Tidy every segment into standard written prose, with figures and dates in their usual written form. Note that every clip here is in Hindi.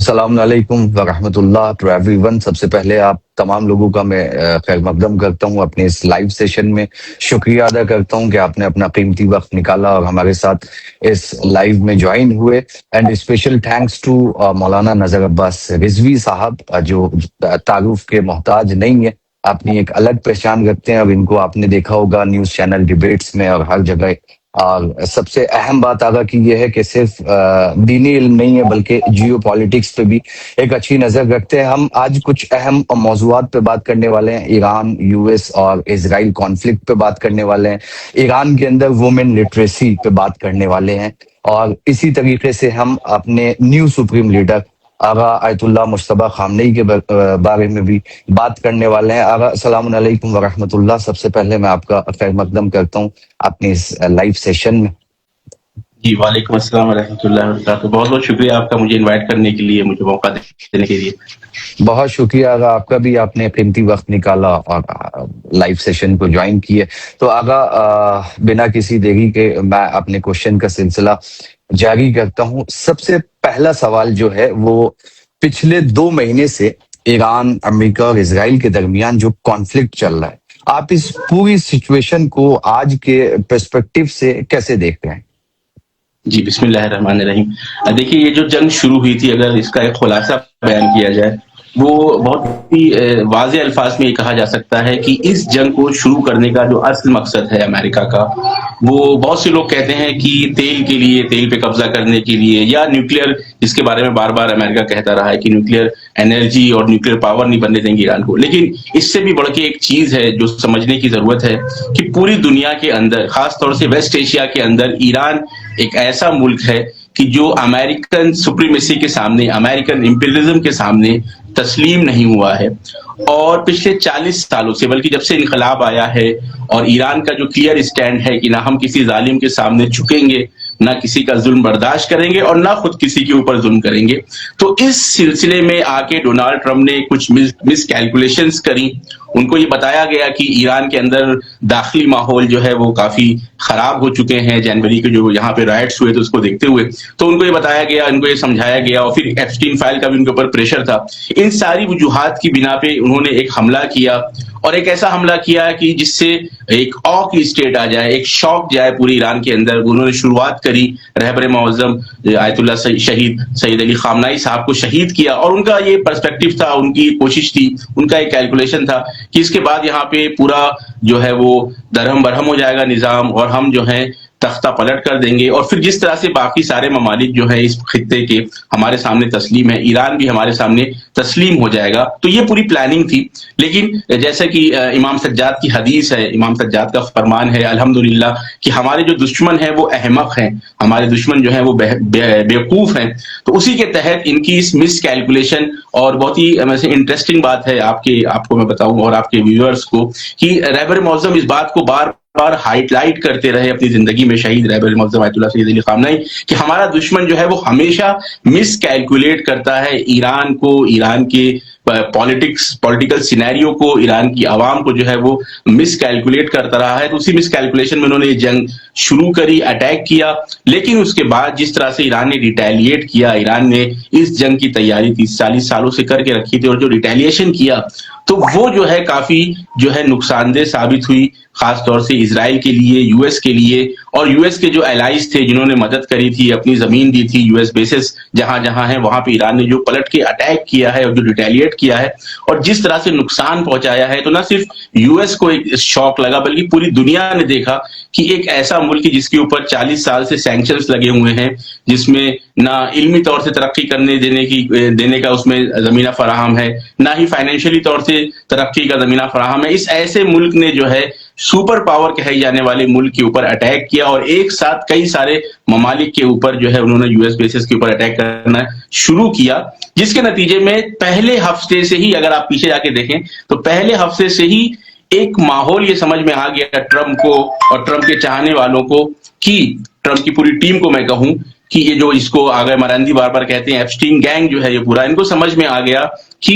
अस्सलाम वालेकुम वरहमतुल्लाह टू एवरीवन। सबसे पहले आप तमाम लोगों का मैं खैर मकदम करता हूं अपने इस लाइव सेशन में। शुक्रिया अदा करता हूं कि आपने अपना कीमती वक्त निकाला और हमारे साथ इस लाइव में ज्वाइन हुए। एंड स्पेशल थैंक्स टू मौलाना नजर अब्बास रिजवी साहब, जो तारुफ के मोहताज नहीं है, अपनी एक अलग पहचान रखते हैं। अब इनको आपने देखा होगा न्यूज चैनल डिबेट्स में और हर जगह। और सबसे अहम बात आगा की यह है कि सिर्फ दीनी इल्म नहीं है बल्कि जियो पॉलिटिक्स पे भी एक अच्छी नजर रखते हैं। हम आज कुछ अहम मौजूआत पे बात करने वाले हैं। ईरान, यूएस और इसराइल कॉन्फ्लिक्ट पे बात करने वाले हैं। ईरान के अंदर वुमेन लिटरेसी पे बात करने वाले हैं। और इसी तरीके से हम अपने न्यू सुप्रीम लीडर आगा आयतुल्लाह मुश्तबा खामनेई के बारे में भी बात करने वाले हैं। आगा अस्सलाम वालेकुम वरहमतुल्लाह। सबसे पहले मैं आपका खैर मकदम करता हूँ अपने इस लाइव सेशन में। जी वालेकुम अस्सलाम वरहमतुल्लाहि वबरकातुहू। बहुत बहुत शुक्रिया आपका मुझे इनवाइट करने के लिए, मुझे मौका देने के लिए। बहुत शुक्रिया आगा आपका भी, आपने कीमती वक्त निकाला और लाइव सेशन को ज्वाइन किए। तो आगा बिना किसी देरी के मैं अपने क्वेश्चन का सिलसिला जारी करता हूं। सबसे पहला सवाल जो है वो पिछले 2 महीने से ईरान, अमेरिका और इसराइल के दरमियान जो कॉन्फ्लिक्ट चल रहा है, आप इस पूरी सिचुएशन को आज के पर्सपेक्टिव से कैसे देख रहे हैं? जी बिस्मिल्लाहिर्रहमानिर्रहीम। देखिए, ये जो जंग शुरू हुई थी, अगर इसका एक खुलासा बयान किया जाए, वो बहुत ही वाज़े अल्फाज में ये कहा जा सकता है कि इस जंग को शुरू करने का जो असल मकसद है अमेरिका का, वो बहुत से लोग कहते हैं कि तेल के लिए, तेल पे कब्जा करने के लिए, या न्यूक्लियर, जिसके बारे में बार बार अमेरिका कहता रहा है कि न्यूक्लियर एनर्जी और न्यूक्लियर पावर नहीं बनने देंगे ईरान को। लेकिन इससे भी बढ़ के एक चीज है जो समझने की जरूरत है कि पूरी दुनिया के अंदर, खासतौर से वेस्ट एशिया के अंदर, ईरान एक ऐसा मुल्क है कि जो अमेरिकन सुप्रीमेसी के सामने, अमेरिकन इंपीरियलिज्म के सामने तस्लीम नहीं हुआ है। और पिछले 40 सालों से, बल्कि जब से इनकलाब आया है, और ईरान का जो क्लियर स्टैंड है कि ना हम किसी जालिम के सामने झुकेंगे, ना किसी का जुल्म बर्दाश्त करेंगे, और ना खुद किसी के ऊपर जुल्म करेंगे। तो इस सिलसिले में आके डोनाल्ड ट्रंप ने कुछ मिस कैलकुलेशंस करी। उनको ये बताया गया कि ईरान के अंदर दाखिली माहौल जो है वो काफी खराब हो चुके हैं, जनवरी के जो यहाँ पे राइट्स हुए तो उसको देखते हुए। तो उनको ये बताया गया, उनको ये समझाया गया, और फिर एप्स्टीन फाइल का भी उनके ऊपर प्रेशर था। इन सारी वजूहात की बिना पे उन्होंने एक हमला किया, और एक ऐसा हमला किया कि जिससे एक ऑ की स्टेट आ जाए, एक शॉक जाए पूरी ईरान के अंदर। उन्होंने शुरुआत करी, रहबर मुअज्जम आयतुल्लाह शहीद सैयद अली खामनाई साहब को शहीद किया, और उनका ये पर्सपेक्टिव था, उनकी कोशिश थी, उनका एक कैलकुलेशन था कि इसके बाद यहाँ पे पूरा जो है वो दरहम बरहम हो जाएगा निजाम, और हम जो है तख्ता पलट कर देंगे। और फिर जिस तरह से बाकी सारे ममालिक जो है इस खित्ते के हमारे सामने तस्लीम है, ईरान भी हमारे सामने तस्लीम हो जाएगा। तो ये पूरी प्लानिंग थी। लेकिन जैसे कि इमाम सज्जाद की हदीस है, इमाम सज्जाद का फरमान है अल्हम्दुलिल्लाह, कि हमारे जो दुश्मन है वो अहमक हैं, हमारे दुश्मन जो है वो बेवकूफ हैं। तो उसी के तहत इनकी इस मिस कैलकुलेशन, और बहुत ही वैसे इंटरेस्टिंग बात है आपको मैं बताऊं और आपके व्यूअर्स को, कि रहबर मुअज्जम इस बात को बार बार हाईलाइट करते रहे अपनी जिंदगी में, शहीद रहबर मुअज्जम आयतुल्लाह सैयद अली खामनेई, कि हमारा दुश्मन जो है वो हमेशा मिस कैलकुलेट करता है ईरान को, ईरान के पॉलिटिकल सिनेरियो को, ईरान की आवाम को जो है वो मिस कैलकुलेट करता रहा है। तो उसी मिस कैलकुलेशन में उन्होंने ये जंग शुरू करी, अटैक किया। लेकिन उसके बाद जिस तरह से ईरान ने रिटेलिएट किया, ईरान ने इस जंग की तैयारी 30-40 सालों से करके रखी थी, और जो रिटेलिएशन किया तो वो जो है काफी जो है नुकसानदेह साबित हुई, खासतौर से इजराइल के लिए, यूएस के लिए, और यूएस के जो एलाइज थे जिन्होंने मदद करी थी, अपनी जमीन दी थी, यूएस बेसिस जहां जहां है वहां पे ईरान ने जो पलट के अटैक किया है और जो रिटेलिएट किया है, और जिस तरह से नुकसान पहुंचाया है, तो ना सिर्फ यूएस को एक शॉक लगा, बल्कि पूरी दुनिया ने देखा कि एक ऐसा मुल्क जिसके ऊपर 40 साल से सैंक्शंस लगे हुए हैं, जिसमें ना इल्मी तौर से तरक्की करने देने का उसमें जमीना फराहम है, ना ही फाइनेंशियली तौर से तरक्की का जमीना फराहम है, इस ऐसे मुल्क ने जो है सुपर पावर कहे जाने वाले मुल्क के ऊपर अटैक किया, और एक साथ कई सारे ममालिक के ऊपर जो है उन्होंने यूएस बेसिस के ऊपर अटैक करना शुरू किया, जिसके नतीजे में पहले हफ्ते से ही, अगर आप पीछे जाके देखें तो पहले हफ्ते से ही एक माहौल ये समझ में आ गया ट्रंप को और ट्रंप के चाहने वालों को, कि ट्रंप की पूरी टीम को मैं कहूं, कि ये जो इसको आगे मरांदी बार बार कहते हैं एप्स्टीन गैंग जो है, ये पूरा इनको समझ में आ गया कि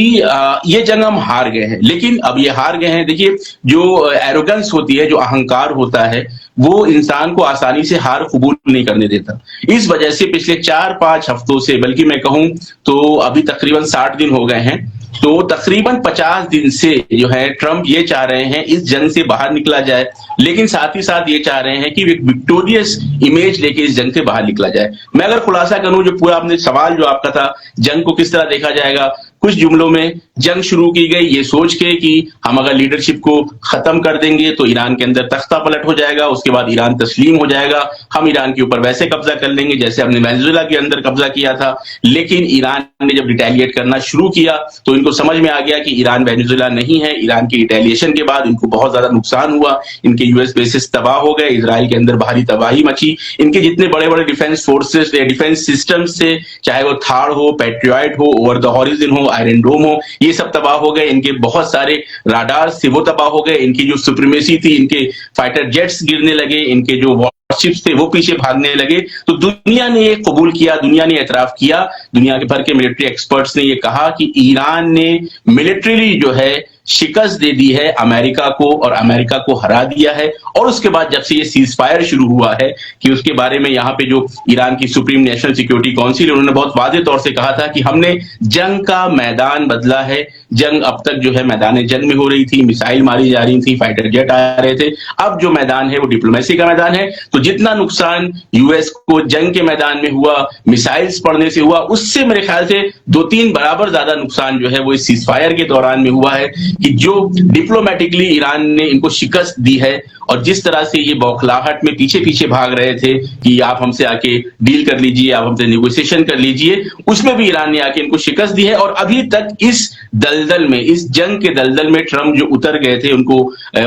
ये जंग हम हार गए हैं। लेकिन अब ये हार गए हैं, देखिए जो एरोगेंस होती है, जो अहंकार होता है, वो इंसान को आसानी से हार कबूल नहीं करने देता। इस वजह से पिछले 4-5 हफ्तों से, बल्कि मैं कहूं तो अभी तकरीबन 60 दिन हो गए हैं, तो तकरीबन 50 दिन से जो है ट्रंप ये चाह रहे हैं इस जंग से बाहर निकला जाए, लेकिन साथ ही साथ ये चाह रहे हैं कि एक विक्टोरियस इमेज लेके इस जंग से बाहर निकला जाए। मैं अगर खुलासा करूं, जो पूरा आपने सवाल जो आपका था, जंग को किस तरह देखा जाएगा, कुछ जुमलों में जंग शुरू की गई ये सोच के कि हम अगर लीडरशिप को खत्म कर देंगे तो ईरान के अंदर तख्ता पलट हो जाएगा, उसके बाद ईरान तस्लीम हो जाएगा, हम ईरान के ऊपर वैसे कब्जा कर लेंगे जैसे हमने वेनेजुएला के अंदर कब्जा किया था। लेकिन ईरान ने जब रिटेलिएट करना शुरू किया तो इनको समझ में आ गया कि ईरान वेनेजुएला नहीं है। ईरान की रिटेलिएशन के बाद इनको बहुत ज्यादा नुकसान हुआ, इनके यूएस बेसिस तबाह हो गए, इजराइल के अंदर भारी तबाही मची, इनके जितने बड़े बड़े डिफेंस फोर्सेस, डिफेंस सिस्टम्स थे, चाहे वो थार हो, पैट्रियट हो, ओवर द हॉरिजन हो, आयरन डोम हो, ये सब तबाह हो गए। इनके बहुत सारे राडार से वो तबाह हो गए, इनकी जो सुप्रीमेसी थी, इनके फाइटर जेट्स गिरने लगे, इनके जो वॉरशिप्स थे वो पीछे भागने लगे। तो दुनिया ने ये कबूल किया, दुनिया ने एतराफ किया, दुनिया के भर के मिलिट्री एक्सपर्ट्स ने ये कहा कि ईरान ने मिलिट्रीली जो है शिकस्त दे दी है अमेरिका को, और अमेरिका को हरा दिया है। और उसके बाद जब से ये सीज फायर शुरू हुआ है कि उसके बारे में यहाँ पे जो ईरान की सुप्रीम नेशनल सिक्योरिटी काउंसिल, उन्होंने बहुत वादे तौर से कहा था कि हमने जंग का मैदान बदला है। जंग अब तक जो है मैदान जंग में हो रही थी, मिसाइल मारी जा रही थी, फाइटर जेट आ रहे थे, अब जो मैदान है वो डिप्लोमेसी का मैदान है। तो जितना नुकसान यूएस को जंग के मैदान में हुआ, मिसाइल्स पड़ने से हुआ, उससे मेरे ख्याल से 2-3 बराबर ज्यादा नुकसान जो है वो इस सीज फायर के दौरान में हुआ है कि जो डिप्लोमेटिकली ईरान ने इनको शिकस्त दी है, और जिस तरह से ये बौखलाहट में पीछे पीछे भाग रहे थे कि आप हमसे आके डील कर लीजिए, आप हमसे नेगोशिएशन कर लीजिए, उसमें भी ईरान ने आके इनको शिकस्त दी है। और अभी तक इस दलदल में, इस जंग के दलदल में ट्रंप जो उतर गए थे, उनको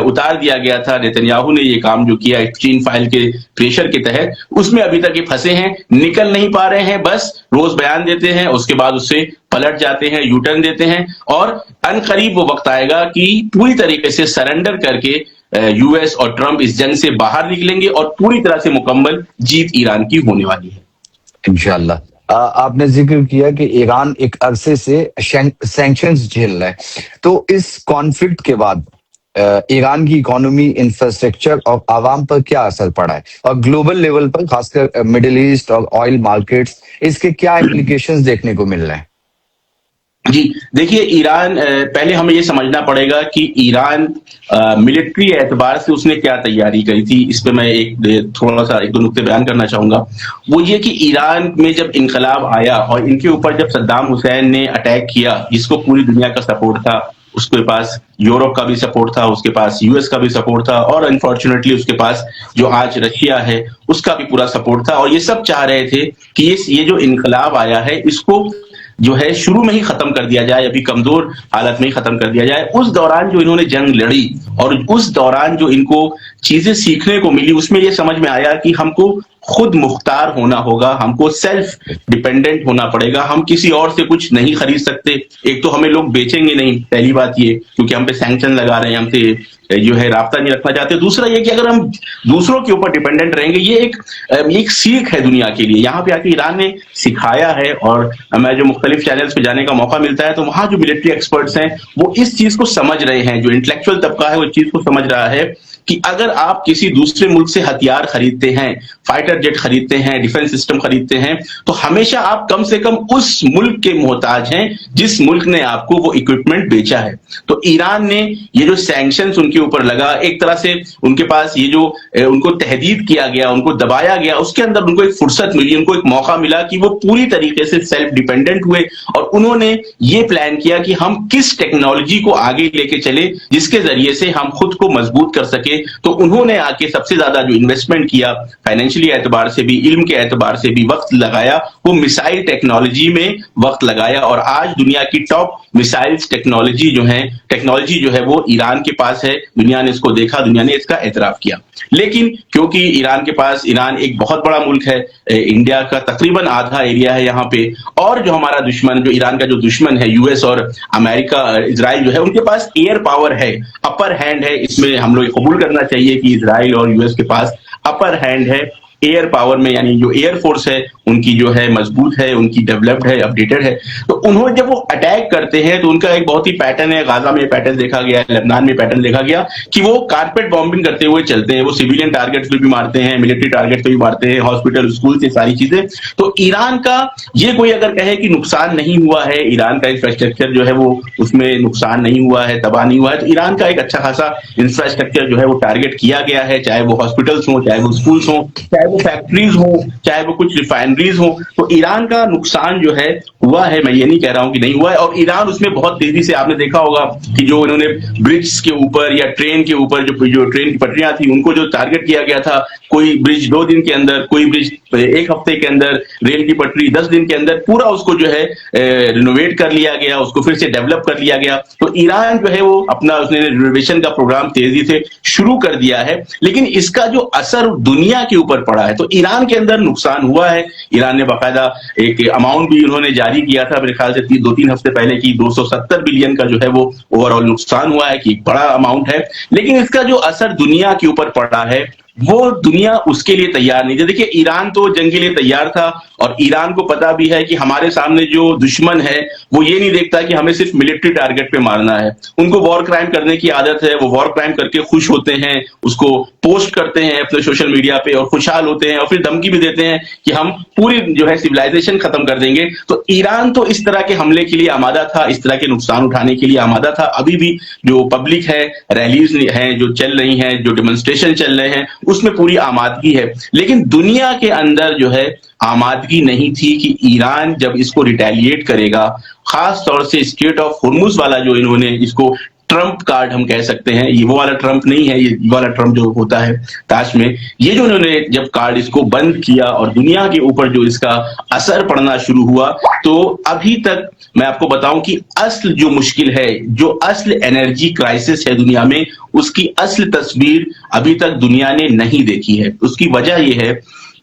उतार दिया गया था। नेतन्याहू ने ये काम जो किया एप्स्टीन फाइल के प्रेशर के तहत, उसमें अभी तक ये फंसे हैं, निकल नहीं पा रहे हैं, बस रोज बयान देते हैं, उसके बाद उससे पलट जाते हैं, यू टर्न देते हैं, और अनकरीब वो वक्त आएगा कि पूरी तरीके से सरेंडर करके यूएस और ट्रंप इस जंग से बाहर निकलेंगे और पूरी तरह से मुकम्मल जीत ईरान की होने वाली है इंशाल्लाह। आपने जिक्र किया कि ईरान एक अरसे से सैंक्शंस झेल रहा है, तो इस कॉन्फ्लिक्ट के बाद ईरान की इकोनॉमी, इंफ्रास्ट्रक्चर और आवाम पर क्या असर पड़ा है, और ग्लोबल लेवल पर खासकर मिडिल ईस्ट और ऑयल मार्केट्स, इसके क्या इम्प्लीकेशंस देखने को मिल रहे हैं? जी देखिए, ईरान, पहले हमें ये समझना पड़ेगा कि ईरान मिलिट्री एतबार से उसने क्या तैयारी करी थी। इस पे मैं थोड़ा सा एक दो नुक्ते बयान करना चाहूंगा। वो ये कि ईरान में जब इनकलाब आया और इनके ऊपर जब सद्दाम हुसैन ने अटैक किया, जिसको पूरी दुनिया का सपोर्ट था, उसके पास यूरोप का भी सपोर्ट था, उसके पास यूएस का भी सपोर्ट था, और अनफॉर्चुनेटली उसके पास जो आज रशिया है उसका भी पूरा सपोर्ट था। और ये सब चाह रहे थे कि ये जो इनकलाब आया है इसको जो है शुरू में ही खत्म कर दिया जाए, अभी कमजोर हालत में ही खत्म कर दिया जाए। उस दौरान जो इन्होंने जंग लड़ी और उस दौरान जो इनको चीजें सीखने को मिली, उसमें ये समझ में आया कि हमको खुद मुख्तार होना होगा, हमको सेल्फ डिपेंडेंट होना पड़ेगा, हम किसी और से कुछ नहीं खरीद सकते। एक तो हमें लोग बेचेंगे नहीं, पहली बात ये, क्योंकि हम पे सैंक्शन लगा रहे हैं, हमसे जो है राब्ता नहीं रखना चाहते। दूसरा ये कि अगर हम दूसरों के ऊपर डिपेंडेंट रहेंगे, ये एक सीख है दुनिया के लिए। यहाँ पे आके ईरान ने सिखाया है, और मैं जो मुख्तलिफ चैनल्स पे जाने का मौका मिलता है तो वहां जो मिलिट्री एक्सपर्ट्स हैं वो इस चीज को समझ रहे हैं, जो इंटेलेक्चुअल तबका है वो इस चीज को समझ रहा है कि अगर आप किसी दूसरे मुल्क से हथियार खरीदते हैं, फाइटर जेट खरीदते हैं, डिफेंस सिस्टम खरीदते हैं, तो हमेशा आप कम से कम उस मुल्क के मोहताज हैं जिस मुल्क ने आपको वो इक्विपमेंट बेचा है। तो ईरान ने ये जो सैंक्शंस उनके ऊपर लगा, एक तरह से उनके पास ये जो उनको तहदीद किया गया, उनको दबाया गया, उसके अंदर उनको एक फुर्सत मिली, उनको एक मौका मिला कि वो पूरी तरीके से सेल्फ डिपेंडेंट हुए, और उन्होंने ये प्लान किया कि हम किस टेक्नोलॉजी को आगे लेके चले जिसके जरिए से हम खुद को मजबूत कर सके। तो उन्होंने आके सबसे ज्यादा जो इन्वेस्टमेंट किया, फाइनेंशियली एतबार से भी, इल्म के एतबार से भी वक्त लगाया, वो मिसाइल टेक्नोलॉजी में वक्त लगाया। और आज दुनिया की टॉप मिसाइल्स टेक्नोलॉजी जो है वो ईरान के पास है। दुनिया ने इसको देखा, दुनिया ने इसका एतराफ किया। लेकिन क्योंकि ईरान एक बहुत बड़ा मुल्क है, इंडिया का तकरीबन आधा एरिया है यहाँ पे, और जो हमारा दुश्मन, जो ईरान का जो दुश्मन है, यूएस और अमेरिका, इजराइल, जो है उनके पास एयर पावर है, अपर हैंड है। इसमें हम लोग कबूल करना चाहिए कि इजराइल और यूएस के पास अपर हैंड है। एयर पावर में, यानी जो एयर फोर्स है उनकी जो है मजबूत है, उनकी डेवलप्ड है, अपडेटेड है। तो उन्होंने जब वो अटैक करते हैं तो उनका एक बहुत ही पैटर्न है, गाजा में पैटर्न देखा गया, लेबनान में पैटर्न देखा गया कि वो कारपेट बॉम्बिंग करते हुए चलते हैं। वो सिविलियन टारगेट्स पे भी मारते हैं, मिलिट्री टारगेट्स पे भी मारते हैं, हॉस्पिटल, स्कूल से सारी चीजें। तो ईरान का ये कोई अगर कहे कि नुकसान नहीं हुआ है, ईरान का इंफ्रास्ट्रक्चर जो है वो उसमें नुकसान नहीं हुआ है, तबाह नहीं हुआ है, तो ईरान का एक अच्छा खासा इंफ्रास्ट्रक्चर जो है वो टारगेट किया गया है, चाहे वो हॉस्पिटल्स हो, चाहे वो स्कूल्स हो, चाहे वो फैक्ट्रीज हो, चाहे वो कुछ रिफाइनरीज हो। तो ईरान का नुकसान जो है हुआ है, मैं ये नहीं कह रहा हूं कि नहीं हुआ है। और ईरान उसमें बहुत तेजी से, आपने देखा होगा कि जो इन्होंने ब्रिज के ऊपर या ट्रेन के ऊपर जो ट्रेन की पटरियां थी उनको जो टारगेट किया गया था, कोई ब्रिज 2 दिन के अंदर, कोई ब्रिज 1 हफ्ते के अंदर, रेल की पटरी 10 दिन के अंदर, पूरा उसको जो है रिनोवेट कर लिया गया, उसको फिर से डेवलप कर लिया गया। तो ईरान जो है वो अपना उसने रिनोवेशन का प्रोग्राम तेजी से शुरू कर दिया है, लेकिन इसका जो असर दुनिया के ऊपर पड़ा है, तो ईरान के अंदर नुकसान हुआ है। ईरान ने बाकायदा एक अमाउंट भी उन्होंने जारी किया था मेरे ख्याल से 2-3 हफ्ते पहले की 270 बिलियन का जो है वो ओवरऑल नुकसान हुआ है, कि बड़ा अमाउंट है। लेकिन इसका जो असर दुनिया के ऊपर पड़ा है वो दुनिया उसके लिए तैयार नहीं थी। देखिए, ईरान तो जंग के लिए तैयार था और ईरान को पता भी है कि हमारे सामने जो दुश्मन है वो ये नहीं देखता कि हमें सिर्फ मिलिट्री टारगेट पे मारना है। उनको वॉर क्राइम करने की आदत है, वो वॉर क्राइम करके खुश होते हैं, उसको पोस्ट करते हैं अपने सोशल मीडिया पे और खुशहाल होते हैं, और फिर धमकी भी देते हैं कि हम पूरी जो है सिविलाइजेशन खत्म कर देंगे। तो ईरान तो इस तरह के हमले के लिए आमादा था, इस तरह के नुकसान उठाने के लिए आमादा था। अभी भी जो पब्लिक है, रैलीज हैं जो चल रही हैं, जो डेमोन्स्ट्रेशन चल रहे हैं, उसमें पूरी आमादगी है। लेकिन दुनिया के अंदर जो है आमादगी नहीं थी कि ईरान जब इसको रिटेलिएट करेगा, खास तौर से स्ट्रेट ऑफ हुर्मुज वाला जो इन्होंने इसको ट्रंप कार्ड हम कह सकते हैं, ये वो वाला ट्रंप नहीं है, ये वाला ट्रंप जो होता है ताश में, ये जो उन्होंने जब कार्ड इसको बंद किया और दुनिया के ऊपर जो इसका असर पड़ना शुरू हुआ, तो अभी तक मैं आपको बताऊं कि असल जो मुश्किल है, जो असल एनर्जी क्राइसिस है दुनिया में, उसकी असल तस्वीर अभी तक दुनिया ने नहीं देखी है। उसकी वजह यह है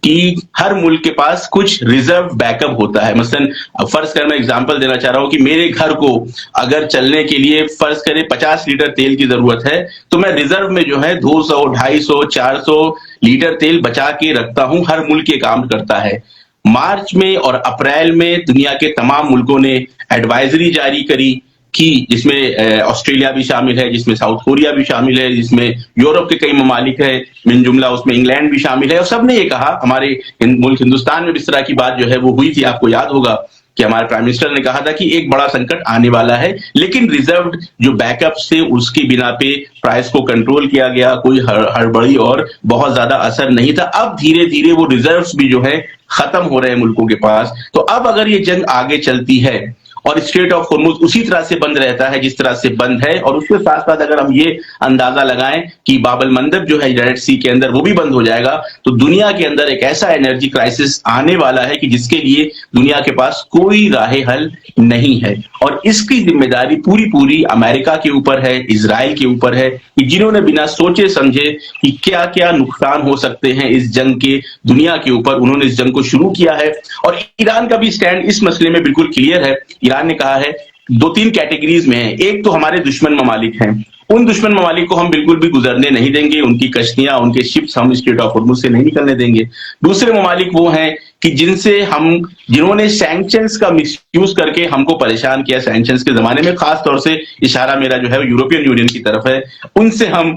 कि हर मुल्क के पास कुछ रिजर्व बैकअप होता है। मसलन फर्ज कर, मैं एग्जांपल देना चाह रहा हूं कि मेरे घर को अगर चलने के लिए फर्ज करें 50 लीटर तेल की जरूरत है, तो मैं रिजर्व में जो है 200, 250, 400 लीटर तेल बचा के रखता हूं। हर मुल्क ये काम करता है। मार्च में और अप्रैल में दुनिया के तमाम मुल्कों ने एडवाइजरी जारी करी कि जिसमें ऑस्ट्रेलिया भी शामिल है, जिसमें साउथ कोरिया भी शामिल है, जिसमें यूरोप के कई ममालिक है, मिन जुमला उसमें इंग्लैंड भी शामिल है, और सबने ये कहा, हमारे मुल्क हिंदुस्तान में भी इस तरह की बात जो है वो हुई थी। आपको याद होगा कि हमारे प्राइम मिनिस्टर ने कहा था कि एक बड़ा संकट आने वाला है, लेकिन रिजर्व जो बैकअप से उसकी बिना पे प्राइस को कंट्रोल किया गया, कोई हड़बड़ी और बहुत ज्यादा असर नहीं था। अब धीरे धीरे वो रिजर्व्स भी जो है खत्म हो रहे हैं मुल्कों के पास। तो अब अगर ये जंग आगे चलती है और स्ट्रेट ऑफ हुर्मुज उसी तरह से बंद रहता है जिस तरह से बंद है, और उसके साथ साथ अगर हम ये अंदाजा लगाएं कि बाबल मंदब जो है रेड सी के अंदर वो भी बंद हो जाएगा, तो दुनिया के अंदर एक ऐसा एनर्जी क्राइसिस आने वाला है कि जिसके लिए दुनिया के पास कोई राह हल नहीं है। और इसकी जिम्मेदारी पूरी पूरी अमेरिका के ऊपर है, इजराइल के ऊपर है, कि जिन्होंने बिना सोचे समझे कि क्या क्या नुकसान हो सकते हैं इस जंग के दुनिया के ऊपर, उन्होंने इस जंग को शुरू किया है। और ईरान का भी स्टैंड इस मसले में बिल्कुल क्लियर है। ईरान ने कहा है 2-3 कैटेगरीज में है। एक तो हमारे दुश्मन ममालिक हैं, उन दुश्मन ममालिक को हम बिल्कुल भी गुजरने नहीं देंगे, उनकी कश्तियां, उनके शिप्स हम स्ट्रेट ऑफ हुर्मुज से नहीं निकलने देंगे। दूसरे ममालिक वो हैं कि जिन्होंने सैंक्शंस का मिसयूज करके हमको परेशान किया सैंक्शंस के जमाने में, खास तौर से इशारा मेरा जो है यूरोपियन यूनियन की तरफ है, उनसे हम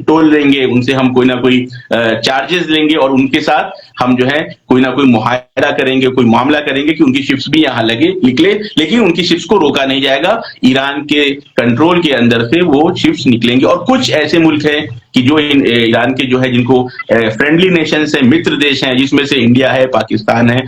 टोल लेंगे, उनसे हम कोई ना कोई चार्जेस लेंगे और उनके साथ हम जो है कोई ना कोई मुहायरा करेंगे, कोई मामला करेंगे कि उनकी शिप्स भी यहाँ निकले, लेकिन उनकी शिप्स को रोका नहीं जाएगा। ईरान के कंट्रोल के अंदर से वो शिप्स निकलेंगे। और कुछ ऐसे मुल्क हैं कि जो ईरान के जो है जिनको फ्रेंडली नेशंस है, मित्र देश हैं, जिसमें से इंडिया है, पाकिस्तान है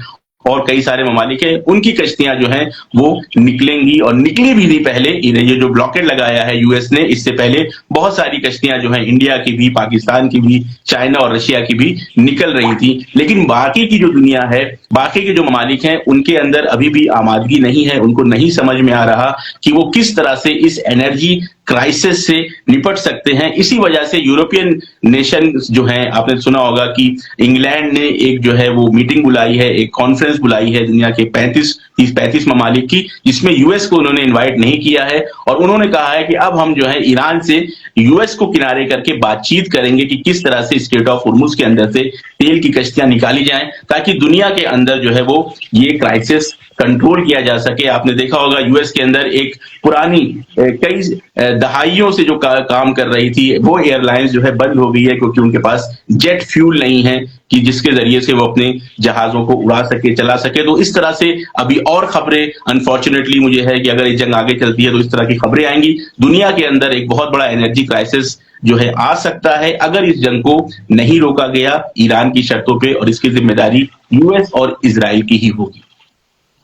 और कई सारे ममालिक हैं, उनकी कश्तियां जो हैं वो निकलेंगी और निकली भी थी पहले। ये जो ब्लॉकेड लगाया है यूएस ने, इससे पहले बहुत सारी कश्तियां जो हैं इंडिया की भी, पाकिस्तान की भी, चाइना और रशिया की भी निकल रही थी। लेकिन बाकी की जो दुनिया है, बाकी के जो ममालिक हैं, उनके अंदर अभी भी आमादगी नहीं है। उनको नहीं समझ में आ रहा कि वो किस तरह से इस एनर्जी क्राइसिस से निपट सकते हैं। इसी वजह से यूरोपियन नेशन जो हैं, आपने सुना होगा कि इंग्लैंड ने एक जो है वो मीटिंग बुलाई है, एक कॉन्फ्रेंस बुलाई है दुनिया के 35 ममालिक की, जिसमें यूएस को उन्होंने इनवाइट नहीं किया है। और उन्होंने कहा है कि अब हम जो है ईरान से यूएस को किनारे करके बातचीत करेंगे कि किस तरह से स्ट्रेट ऑफ होर्मुज के अंदर से तेल की कश्तियां निकाली जाएं, ताकि दुनिया के अंदर जो है वो ये क्राइसिस कंट्रोल किया जा सके। आपने देखा होगा यूएस के अंदर एक पुरानी कई दहाइयों से जो काम कर रही थी वो एयरलाइंस जो है बंद हो गई है, क्योंकि उनके पास जेट फ्यूल नहीं है कि जिसके जरिए से वो अपने जहाजों को उड़ा सके, चला सके। तो इस तरह से अभी और खबरें अनफॉर्चुनेटली मुझे है कि अगर ये जंग आगे चलती है तो इस तरह की खबरें आएंगी। दुनिया के अंदर एक बहुत बड़ा एनर्जी क्राइसिस जो है आ सकता है अगर इस जंग को नहीं रोका गया ईरान की शर्तों पे, और इसकी जिम्मेदारी यूएस और इजराइल की ही होगी।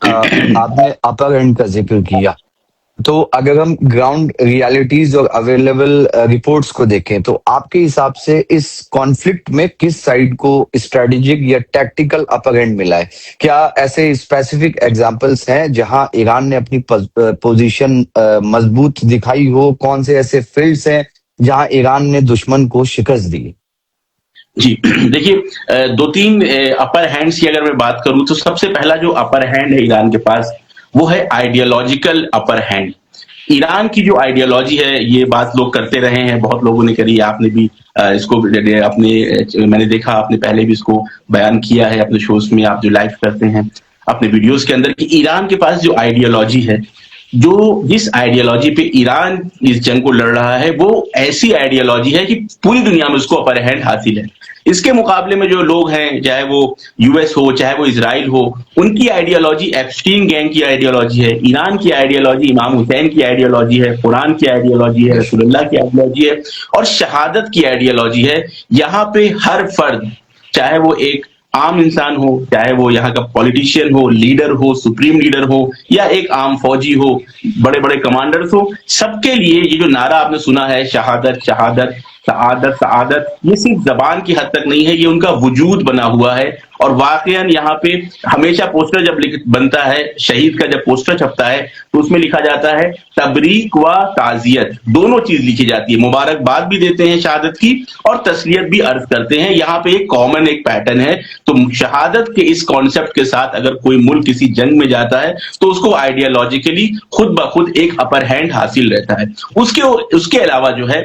आपने अपर एंड का जिक्र किया, तो अगर हम ग्राउंड रियलिटीज और अवेलेबल रिपोर्ट्स को देखें तो आपके हिसाब से इस कॉन्फ्लिक्ट में किस साइड को स्ट्रेटेजिक या टैक्टिकल अपर एंड मिला है? क्या ऐसे स्पेसिफिक एग्जांपल्स हैं जहां ईरान ने अपनी पोजीशन मजबूत दिखाई हो? कौन से ऐसे फील्ड्स हैं जहां ईरान ने दुश्मन को शिकस्त दी? जी देखिए, दो तीन अपर हैंड्स की अगर मैं बात करूं तो सबसे पहला जो अपर हैंड है ईरान के पास वो है आइडियोलॉजिकल अपर हैंड। ईरान की जो आइडियोलॉजी है, ये बात लोग करते रहे हैं, बहुत लोगों ने करी, आपने भी इसको अपने मैंने देखा आपने पहले भी इसको बयान किया है अपने शोज में, आप जो लाइव करते हैं अपने वीडियोस के अंदर, कि ईरान के पास जो आइडियोलॉजी है, जो जिस आइडियोलॉजी पे ईरान इस जंग को लड़ रहा है, वो ऐसी आइडियोलॉजी है कि पूरी दुनिया में उसको अपर हैंड हासिल है। इसके मुकाबले में जो लोग हैं, चाहे वो यूएस हो चाहे वो इजराइल हो, उनकी आइडियोलॉजी एप्स्टीन गैंग की आइडियोलॉजी है। ईरान की आइडियोलॉजी इमाम हुसैन की आइडियोलॉजी है, कुरान की आइडियोलॉजी है, रसूलुल्लाह की आइडियोलॉजी है और शहादत की आइडियोलॉजी है। यहाँ पे हर फर्द, चाहे वो एक आम इंसान हो, चाहे वो यहाँ का पॉलिटिशियन हो, लीडर हो, सुप्रीम लीडर हो, या एक आम फौजी हो, बड़े बड़े कमांडर्स हो, सबके लिए ये जो नारा आपने सुना है, शहादत शहादत सआदत सआदत, ये सिर्फ जबान की हद तक नहीं है, ये उनका वजूद बना हुआ है। और वाकईन यहाँ पे हमेशा पोस्टर जब बनता है, शहीद का जब पोस्टर छपता है तो उसमें लिखा जाता है तबरीक व ताजियत, दोनों चीज लिखी जाती है। मुबारकबाद भी देते हैं शहादत की और तस्लियत भी अर्ज करते हैं। यहाँ पे एक कॉमन एक पैटर्न है। तो शहादत के इस कॉन्सेप्ट के साथ अगर कोई मुल्क किसी जंग में जाता है तो उसको आइडियोलॉजिकली खुद ब खुद एक अपर हैंड हासिल रहता है। उसके अलावा जो है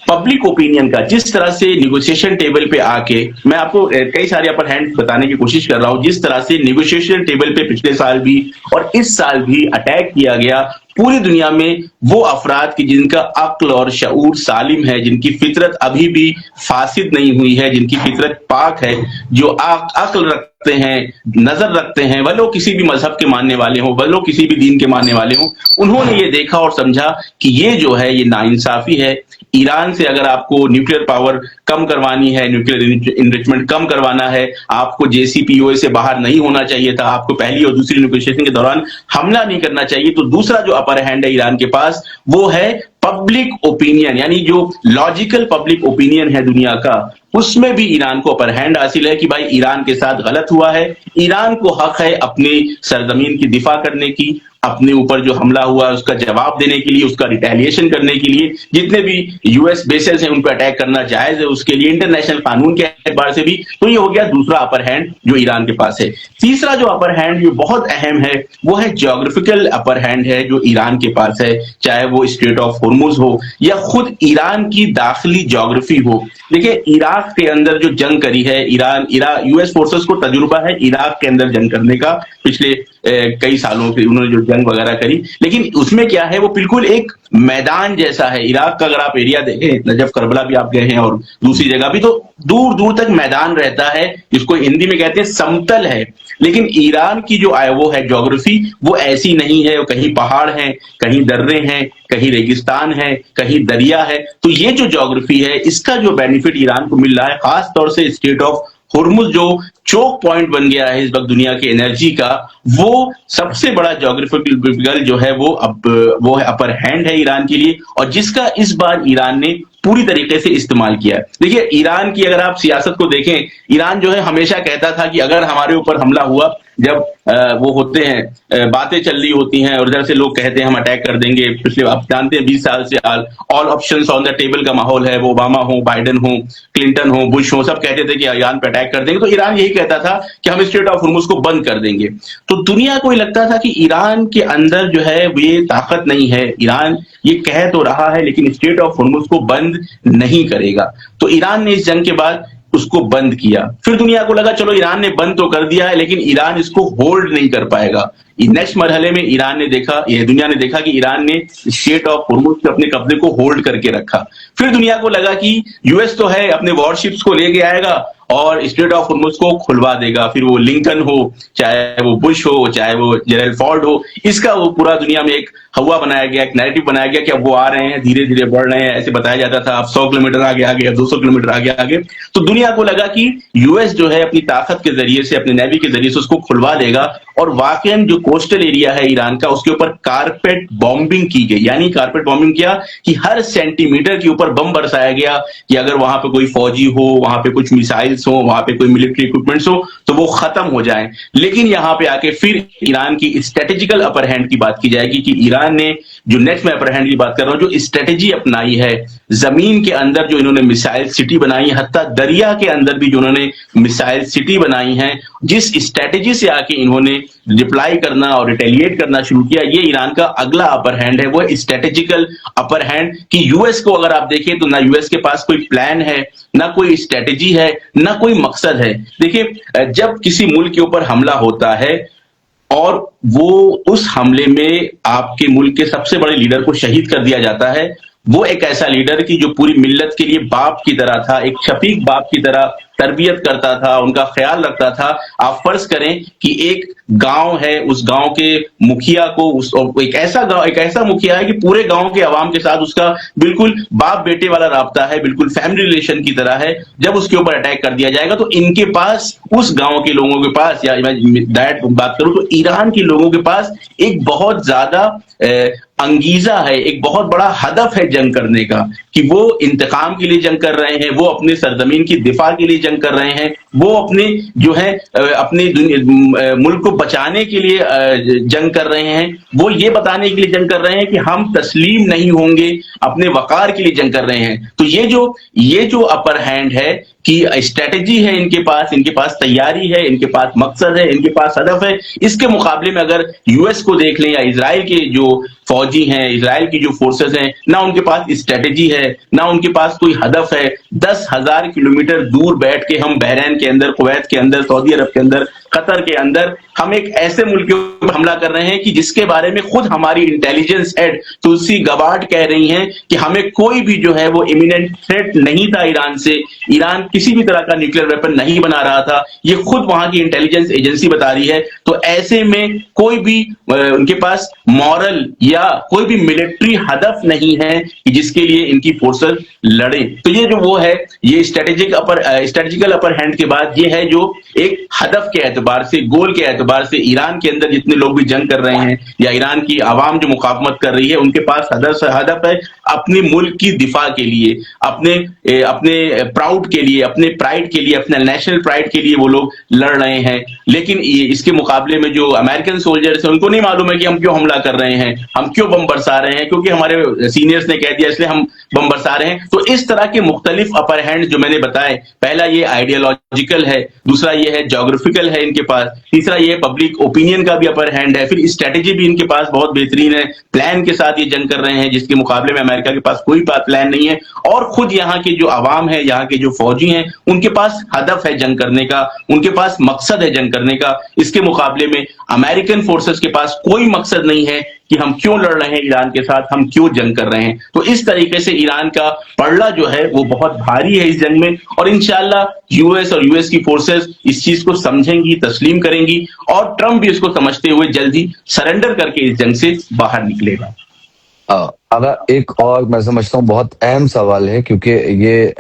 पब्लिक ओपिनियन का, जिस तरह से निगोशिएशन टेबल पे आके, मैं आपको कई सारे अपर हैंड बताने की कोशिश कर रहा हूं, जिस तरह से निगोशिएशन टेबल पे पिछले साल भी और इस साल भी अटैक किया गया पूरी दुनिया में वो अफराद की जिनका अक्ल और शऊर सालिम है, जिनकी फितरत अभी भी फासिद नहीं हुई है, जिनकी फितरत पाक है, जो अक्ल रखते हैं, नजर रखते हैं, वह लोग किसी भी मजहब के मानने वाले हों, वह लोग किसी भी दीन के मानने वाले हों, उन्होंने ये देखा और समझा कि ये जो है ये नाइंसाफी है। ईरान से अगर आपको न्यूक्लियर पावर कम करवानी है, न्यूक्लियर इनरिचमेंट कम करवाना है, आपको जेसीपीओए से बाहर नहीं होना चाहिए था, आपको पहली और दूसरी नेगोशिएशन के दौरान हमला नहीं करना चाहिए। तो दूसरा जो अपर हैंड है ईरान के पास वो है पब्लिक ओपिनियन, यानी जो लॉजिकल पब्लिक ओपिनियन है दुनिया का, उसमें भी ईरान को अपर हैंड हासिल है कि भाई ईरान के साथ गलत हुआ है, ईरान को हक है अपनी सरजमीन की दिफा करने की, अपने ऊपर जो हमला हुआ है उसका जवाब देने के लिए, उसका रिटेलिएशन करने के लिए, जितने भी यूएस बेसेस हैं उन पर अटैक करना जायज है उसके लिए, इंटरनेशनल कानून के एतबार से भी। तो ये हो गया दूसरा अपर हैंड जो ईरान के पास है। तीसरा जो अपर हैंड जो बहुत अहम है वो है ज्योग्राफिकल अपर हैंड है जो ईरान के पास है, चाहे वो स्ट्रेट ऑफ होर्मुज हो या खुद ईरान की दाखिली ज्योग्राफी हो। देखिए, इराक के अंदर जो जंग करी है यूएस फोर्सेस को तजुर्बा है इराक के अंदर जंग करने का, पिछले कई सालों से उन्होंने जो जंग वगैरह करी, लेकिन उसमें क्या है वो बिल्कुल एक मैदान जैसा है। इराक का अगर आप एरिया देखें, नजफ करबला भी आप गए हैं और दूसरी जगह भी, तो दूर दूर तक मैदान रहता है, जिसको हिंदी में कहते हैं समतल है। लेकिन ईरान की जो वो है ज्योग्राफी, वो ऐसी नहीं है, कहीं पहाड़ हैं, कहीं दर्रे हैं, कहीं रेगिस्तान है, कहीं दरिया है। तो ये जो ज्योग्राफी है इसका जो बेनिफिट ईरान को मिल रहा है, खास तौर से स्ट्रेट ऑफ होर्मुज जो चोक पॉइंट बन गया है इस वक्त दुनिया के एनर्जी का, वो सबसे बड़ा ज्योग्राफिकल जो है वो है अपर हैंड है ईरान के लिए, और जिसका इस बार ईरान ने पूरी तरीके से इस्तेमाल किया है। देखिए, ईरान की अगर आप सियासत को देखें, ईरान जो है हमेशा कहता था कि अगर हमारे ऊपर हमला हुआ, जब वो होते हैं बातें चल रही होती हैं और इधर से लोग कहते हैं हम अटैक कर देंगे, पिछले आप जानते हैं 20 साल से all options on the table का माहौल है, वो ओबामा हो, बाइडेन हो, क्लिंटन हो, बुश हो, सब कहते थे कि ईरान पे अटैक कर देंगे। तो ईरान यही कहता था कि हम स्ट्रेट ऑफ हुर्मुज को बंद कर देंगे। तो दुनिया को ये लगता था कि ईरान के अंदर जो है ये ताकत नहीं है, ईरान ये कह तो रहा है लेकिन स्ट्रेट ऑफ हुर्मुज को बंद नहीं करेगा। तो ईरान ने इस जंग के बाद उसको बंद किया। फिर दुनिया को लगा चलो ईरान ने बंद तो कर दिया है लेकिन ईरान इसको होल्ड नहीं कर पाएगा। नेक्स्ट मरहले में ईरान ने देखा, ये दुनिया ने देखा कि ईरान ने स्ट्रेट ऑफ हुर्मुज के अपने कब्जे को होल्ड करके रखा। फिर दुनिया को लगा कि यूएस तो है, अपने वॉरशिप्स को लेके आएगा और स्ट्रेट ऑफ हुर्मुज को खुलवा देगा। फिर वो लिंकन हो, चाहे वो बुश हो, चाहे वो जेरल फॉर्ड हो, इसका वो पूरा दुनिया में एक हवा बनाया गया, एक नैरेटिव बनाया गया कि अब वो आ रहे हैं, धीरे धीरे बढ़ रहे हैं। ऐसे बताया जाता था अब 100 किलोमीटर आगे आ गए, 200 किलोमीटर आगे आ गए। तो दुनिया को लगा कि यूएस जो है अपनी ताकत के जरिए से, अपने नेवी के जरिए से उसको खुलवा देगा। और वाकई जो कोस्टल एरिया है ईरान का, उसके ऊपर कारपेट बॉम्बिंग की गई। यानी कारपेट बॉम्बिंग किया कि हर सेंटीमीटर के ऊपर बम बरसाया गया कि अगर वहां पे कोई फौजी हो, वहां पे कुछ मिसाइल्स हो, वहां पे कोई मिलिट्री इक्विपमेंट्स हो तो वो खत्म हो जाए। लेकिन यहां पे आके फिर ईरान की स्ट्रेटेजिकल अपर हैंड की बात की जाएगी कि ईरान ने, जो नेक्स्ट में अपर हैंड की बात कर रहा हूं, जो स्ट्रेटेजी अपनाई है, जमीन के अंदर जो इन्होंने मिसाइल सिटी बनाई, हत्ता दरिया के अंदर भी जो इन्होंने मिसाइल सिटी बनाई है, जिस स्ट्रेटेजी से आके इन्होंने रिप्लाई करना और रिटेलिएट करना शुरू किया, ये ईरान का अगला अपर हैंड है। वो स्ट्रेटेजिकल अपर हैंड कि यूएस को अगर आप देखें तो ना यूएस के पास कोई प्लान है, ना कोई स्ट्रेटेजी है, ना कोई मकसद है। देखिए, जब किसी मुल्क के ऊपर हमला होता है और वो उस हमले में आपके मुल्क के सबसे बड़े लीडर को शहीद कर दिया जाता है, वो एक ऐसा लीडर कि जो पूरी मिल्लत के लिए बाप की तरह था, एक शफीक बाप की तरह तरबियत करता था, उनका ख्याल रखता था। आप फर्ज करें कि एक गांव है, उस गांव के मुखिया को एक ऐसा मुखिया है कि पूरे गांव के अवाम के साथ उसका बिल्कुल बाप बेटे वाला राब्ता है, बिल्कुल फैमिली रिलेशन की तरह है। जब उसके ऊपर अटैक कर दिया जाएगा तो इनके पास, उस गांव के लोगों के पास, या मैं डायरेक्ट बात करूं तो ईरान के लोगों के पास एक बहुत ज्यादा अंगीजा है, एक बहुत बड़ा हदफ है जंग करने का, कि वो इंतकाम के लिए जंग कर रहे हैं, वो अपने सरजमीन की दिफा के लिए जंग कर रहे हैं, वो अपने जो है अपने मुल्क को बचाने के लिए जंग कर रहे हैं, वो ये बताने के लिए जंग कर रहे हैं कि हम तस्लीम नहीं होंगे, अपने वकार के लिए जंग कर रहे हैं। तो ये जो अपर हैंड है कि स्ट्रेटेजी है इनके पास तैयारी है, इनके पास मकसद है, इनके पास हदफ है। इसके मुकाबले में अगर यूएस को देख लें या इजराइल के जो फौजी हैं, इजराइल की जो फोर्सेस हैं, ना उनके पास स्ट्रेटेजी है, ना उनके पास कोई हदफ है। 10,000 किलोमीटर दूर बैठ के हम बहरीन के अंदर, कुवैत के अंदर, सऊदी अरब के अंदर, कतर के अंदर हम एक ऐसे मुल्क के ऊपर हमला कर रहे हैं कि जिसके बारे में खुद हमारी इंटेलिजेंस हेड तुलसी गबार्ड कह रही हैं कि हमें कोई भी जो है वो इमिनेंट थ्रेट नहीं था ईरान से, ईरान किसी भी तरह का न्यूक्लियर वेपन नहीं बना रहा था, ये खुद वहां की इंटेलिजेंस एजेंसी बता रही है। तो ऐसे में कोई भी उनके पास मॉरल या कोई भी मिलिट्री हदफ नहीं है कि जिसके लिए इनकी फोर्सेस लड़े। तो ये जो वो है, ये स्ट्रेटेजिकल अपर हैंड के बाद ये है जो एक हदफ के एतबार से, गोल के एतबार से ईरान के अंदर जितने लोग भी जंग कर रहे हैं या ईरान की आवाम जो मुकावमत कर रही है, उनके पास हदफ है अपने मुल्क की दिफा के लिए, अपने प्राउड के लिए, अपने प्राइड के लिए, अपने नेशनल प्राइड के लिए वो लोग लड़ रहे हैं। लेकिन इसके मुकाबले में जो अमेरिकन सोल्जर्स हैं, उनको नहीं मालूम है कि हम क्यों हमला कर रहे हैं, हम क्यों बम बरसा रहे हैं, क्योंकि हमारे सीनियर्स ने कह दिया इसलिए हम बम बरसा रहे हैं। तो इस तरह के मुख्तलिफ अपर हैंड जो मैंने बताए, पहला ये आइडियोलॉजिकल है, दूसरा ये है जोग्राफिकल है इनके पास, तीसरा ये पब्लिक ओपिनियन का भी अपर हैंड है, फिर स्ट्रेटेजी भी इनके पास बहुत बेहतरीन है, प्लान के साथ ये जंग कर रहे हैं जिसके मुकाबले में अमेरिका के पास कोई प्लान नहीं है। और खुद यहाँ के जो अवाम है, यहाँ के जो फौजी हैं, उनके पास हदफ है जंग करने का, उनके पास मकसद है जंग करने का। इसके मुकाबले में अमेरिकन फोर्सेस के पास कोई मकसद नहीं है कि हम क्यों लड़ रहे हैं ईरान के साथ, हम क्यों जंग कर रहे हैं। तो इस तरीके से ईरान का पड़ला जो है वो बहुत भारी है इस जंग में, और इंशाल्लाह यूएस और यूएस की फोर्सेस इस चीज को समझेंगी, तस्लीम करेंगी, और ट्रंप भी इसको समझते हुए जल्द ही सरेंडर करके इस जंग से बाहर निकलेगा। अगर एक और मैं समझता हूँ बहुत अहम सवाल है, क्योंकि ये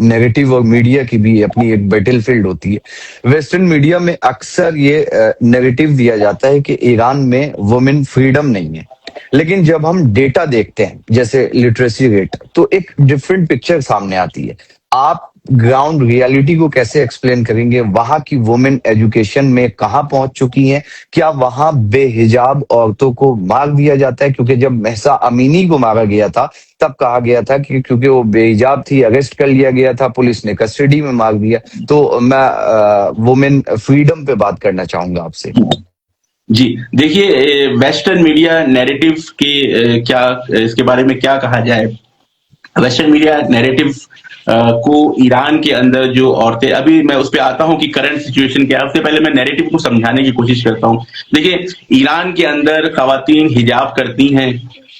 नेगेटिव और मीडिया की भी अपनी एक बैटल फील्ड होती है। वेस्टर्न मीडिया में अक्सर ये नेगेटिव दिया जाता है कि ईरान में वुमेन फ्रीडम नहीं है, लेकिन जब हम डेटा देखते हैं जैसे लिटरेसी रेट, तो एक डिफरेंट पिक्चर सामने आती है। आप ग्राउंड रियलिटी को कैसे एक्सप्लेन करेंगे? वहां की वुमेन एजुकेशन में कहाँ पहुंच चुकी हैं? क्या वहां बेहिजाब औरतों को मार दिया जाता है? क्योंकि जब महसा अमीनी को मारा गया था तब कहा गया था कि क्योंकि वो बेहिजाब थी, अरेस्ट कर लिया गया था, पुलिस ने कस्टडी में मार दिया। तो मैं वुमेन फ्रीडम पे बात करना चाहूंगा आपसे। जी, देखिए वेस्टर्न मीडिया नैरेटिव के क्या इसके बारे में क्या कहा जाए। वेस्टर्न मीडिया नैरेटिव को ईरान के अंदर जो औरतें, अभी मैं उस पे आता हूं कि करंट सिचुएशन क्या है, उससे पहले मैं नैरेटिव को समझाने की कोशिश करता हूं। देखिए, ईरान के अंदर खवातीन हिजाब करती हैं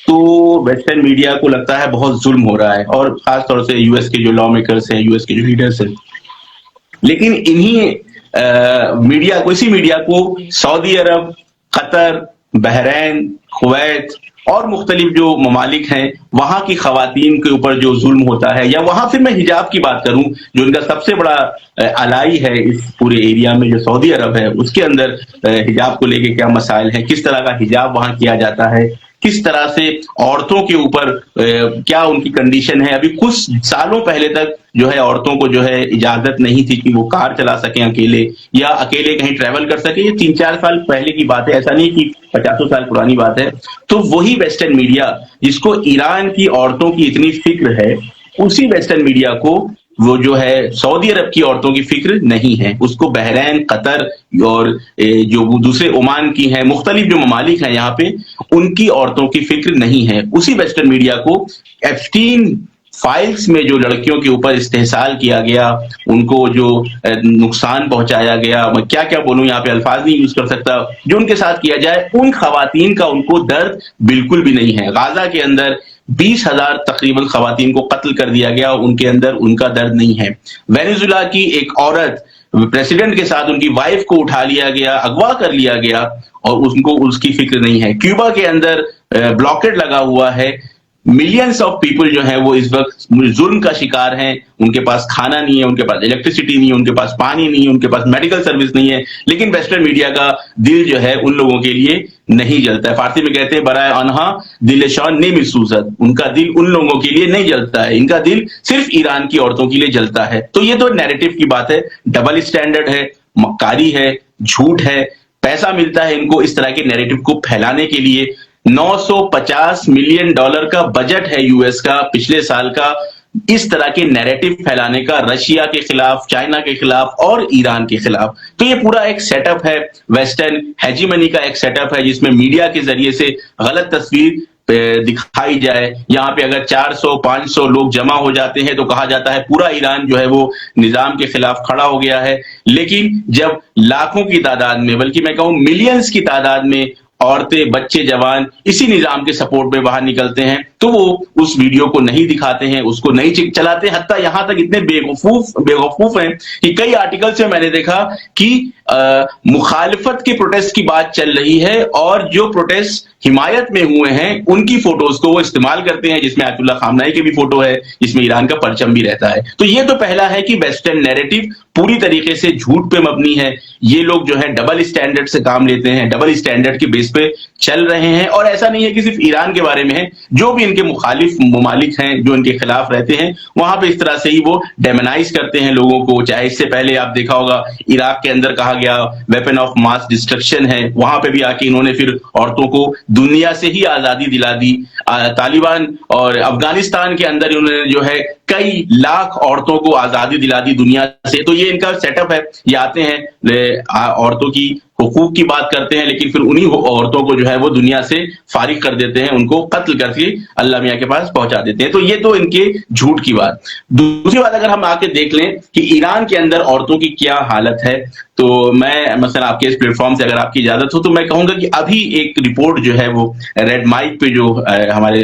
तो वेस्टर्न मीडिया को लगता है बहुत जुल्म हो रहा है, और खासतौर से यूएस के जो लॉ मेकर्स हैं, यूएस के जो लीडर्स हैं। लेकिन इन्हीं मीडिया को, इसी मीडिया को सऊदी अरब, कतर, बहरैन, कुवैत और मुख्तलिफ जो ममालिक हैं, वहां की खवातीन के ऊपर जो जुल्म होता है, या वहां फिर मैं हिजाब की बात करूं, जो इनका सबसे बड़ा अलाई है इस पूरे एरिया में, जो सऊदी अरब है, उसके अंदर हिजाब को लेके क्या मसाइल हैं, किस तरह का हिजाब वहां किया जाता है, किस तरह से औरतों के ऊपर क्या उनकी कंडीशन है। अभी कुछ सालों पहले तक जो है औरतों को जो है इजाजत नहीं थी कि वो कार चला सकें अकेले, या अकेले कहीं ट्रेवल कर सके। ये 3-4 साल पहले की बात है, ऐसा नहीं कि 50 साल पुरानी बात है। तो वही वेस्टर्न मीडिया जिसको ईरान की औरतों की इतनी फिक्र है, उसी वेस्टर्न मीडिया को वो जो है सऊदी अरब की औरतों की फिक्र नहीं है। उसको बहरैन, कतर और जो दूसरे ओमान की हैं, मुख्तलिफ जो ममालिक हैं यहाँ पे, उनकी औरतों की फिक्र नहीं है। उसी वेस्टर्न मीडिया को एप्स्टीन फाइल्स में जो लड़कियों के ऊपर इस्तेहसाल किया गया, उनको जो नुकसान पहुंचाया गया, मैं क्या क्या बोलूं, यहाँ पे अल्फाज नहीं यूज कर सकता, जो उनके साथ किया जाए, उन खवातीन का उनको दर्द बिल्कुल भी नहीं है। गाजा के अंदर 20,000 तकरीबन खवातीन को कत्ल कर दिया गया, उनके अंदर उनका दर्द नहीं है। वेनेजुला की एक औरत प्रेसिडेंट के साथ, उनकी वाइफ को उठा लिया गया, अगवा कर लिया गया, और उनको उसकी फिक्र नहीं है। क्यूबा के अंदर ब्लॉकेड लगा हुआ है, मिलियंस ऑफ पीपल जो है वो इस वक्त जुल्म का शिकार हैं। उनके पास खाना नहीं है, उनके पास इलेक्ट्रिसिटी नहीं है, उनके पास पानी नहीं है, उनके पास मेडिकल सर्विस नहीं है। लेकिन वेस्टर्न मीडिया का दिल जो है उन लोगों के लिए नहीं जलता है। फारसी में कहते हैं बराए अनहा दिल शान ने मिसूजत, उनका दिल उन लोगों के लिए नहीं जलता है, इनका दिल सिर्फ ईरान की औरतों के लिए जलता है। तो ये तो नैरेटिव की बात है, डबल स्टैंडर्ड है, मक्कारी है, झूठ है, पैसा मिलता है इनको इस तरह के नैरेटिव को फैलाने के लिए। $950 मिलियन का बजट है यूएस का पिछले साल का, इस तरह के नैरेटिव फैलाने का, रशिया के खिलाफ, चाइना के खिलाफ और ईरान के खिलाफ। तो ये पूरा एक सेटअप है, वेस्टर्न हेजीमनी का एक सेटअप है, जिसमें मीडिया के जरिए से गलत तस्वीर दिखाई जाए। यहाँ पे अगर 400-500 लोग जमा हो जाते हैं तो कहा जाता है पूरा ईरान जो है वो निजाम के खिलाफ खड़ा हो गया है। लेकिन जब लाखों की तादाद में, बल्कि मैं कहूं मिलियंस की तादाद में औरतें, बच्चे, जवान इसी निजाम के सपोर्ट में बाहर निकलते हैं, तो वो उस वीडियो को नहीं दिखाते हैं, उसको नहीं चलाते। हत्ता यहां तक इतने बेवकूफ हैं कि कई आर्टिकल्स में मैंने देखा कि मुखालिफत के प्रोटेस्ट की बात चल रही है, और जो प्रोटेस्ट हिमायत में हुए हैं उनकी फोटोज को वो इस्तेमाल करते हैं, जिसमें आयतुल्लाह खामनाई की भी फोटो है, जिसमें ईरान का परचम भी रहता है। तो ये तो पहला है कि वेस्टर्न नैरेटिव पूरी तरीके से झूठ पे मबनी है। ये लोग जो है डबल स्टैंडर्ड से काम लेते हैं, डबल स्टैंडर्ड के बेस पे चल रहे हैं। और ऐसा नहीं है कि सिर्फ ईरान के बारे में है, जो भी इनके मुखालिफ ममालिक हैं, जो इनके खिलाफ रहते हैं, वहां पे इस तरह से ही वो डेमोनाइज करते हैं लोगों को। चाहे इससे पहले आप देखा होगा इराक के अंदर कहा गया वेपन ऑफ मास डिस्ट्रक्शन है, वहां पे भी आके इन्होंने फिर औरतों को दुनिया से ही आजादी दिला दी। तालिबान और अफगानिस्तान के अंदर इन्होंने जो है कई लाख औरतों को आजादी दिला दी दुनिया से। तो ये इनका सेटअप है। ये आते हैं, औरतों की हुकूक की बात करते हैं, लेकिन फिर उन्हीं औरतों को जो है वो दुनिया से फारिग कर देते हैं, उनको कत्ल करके अल्लाह मियां के पास पहुंचा देते हैं। तो ये तो इनके झूठ की बात। दूसरी बात अगर हम आके देख लें कि ईरान के अंदर औरतों की क्या हालत है, तो मैं मसलन आपके इस प्लेटफॉर्म से अगर आपकी इजाजत हो तो मैं कहूंगा कि अभी एक रिपोर्ट जो है वो रेड माइक पे जो हमारे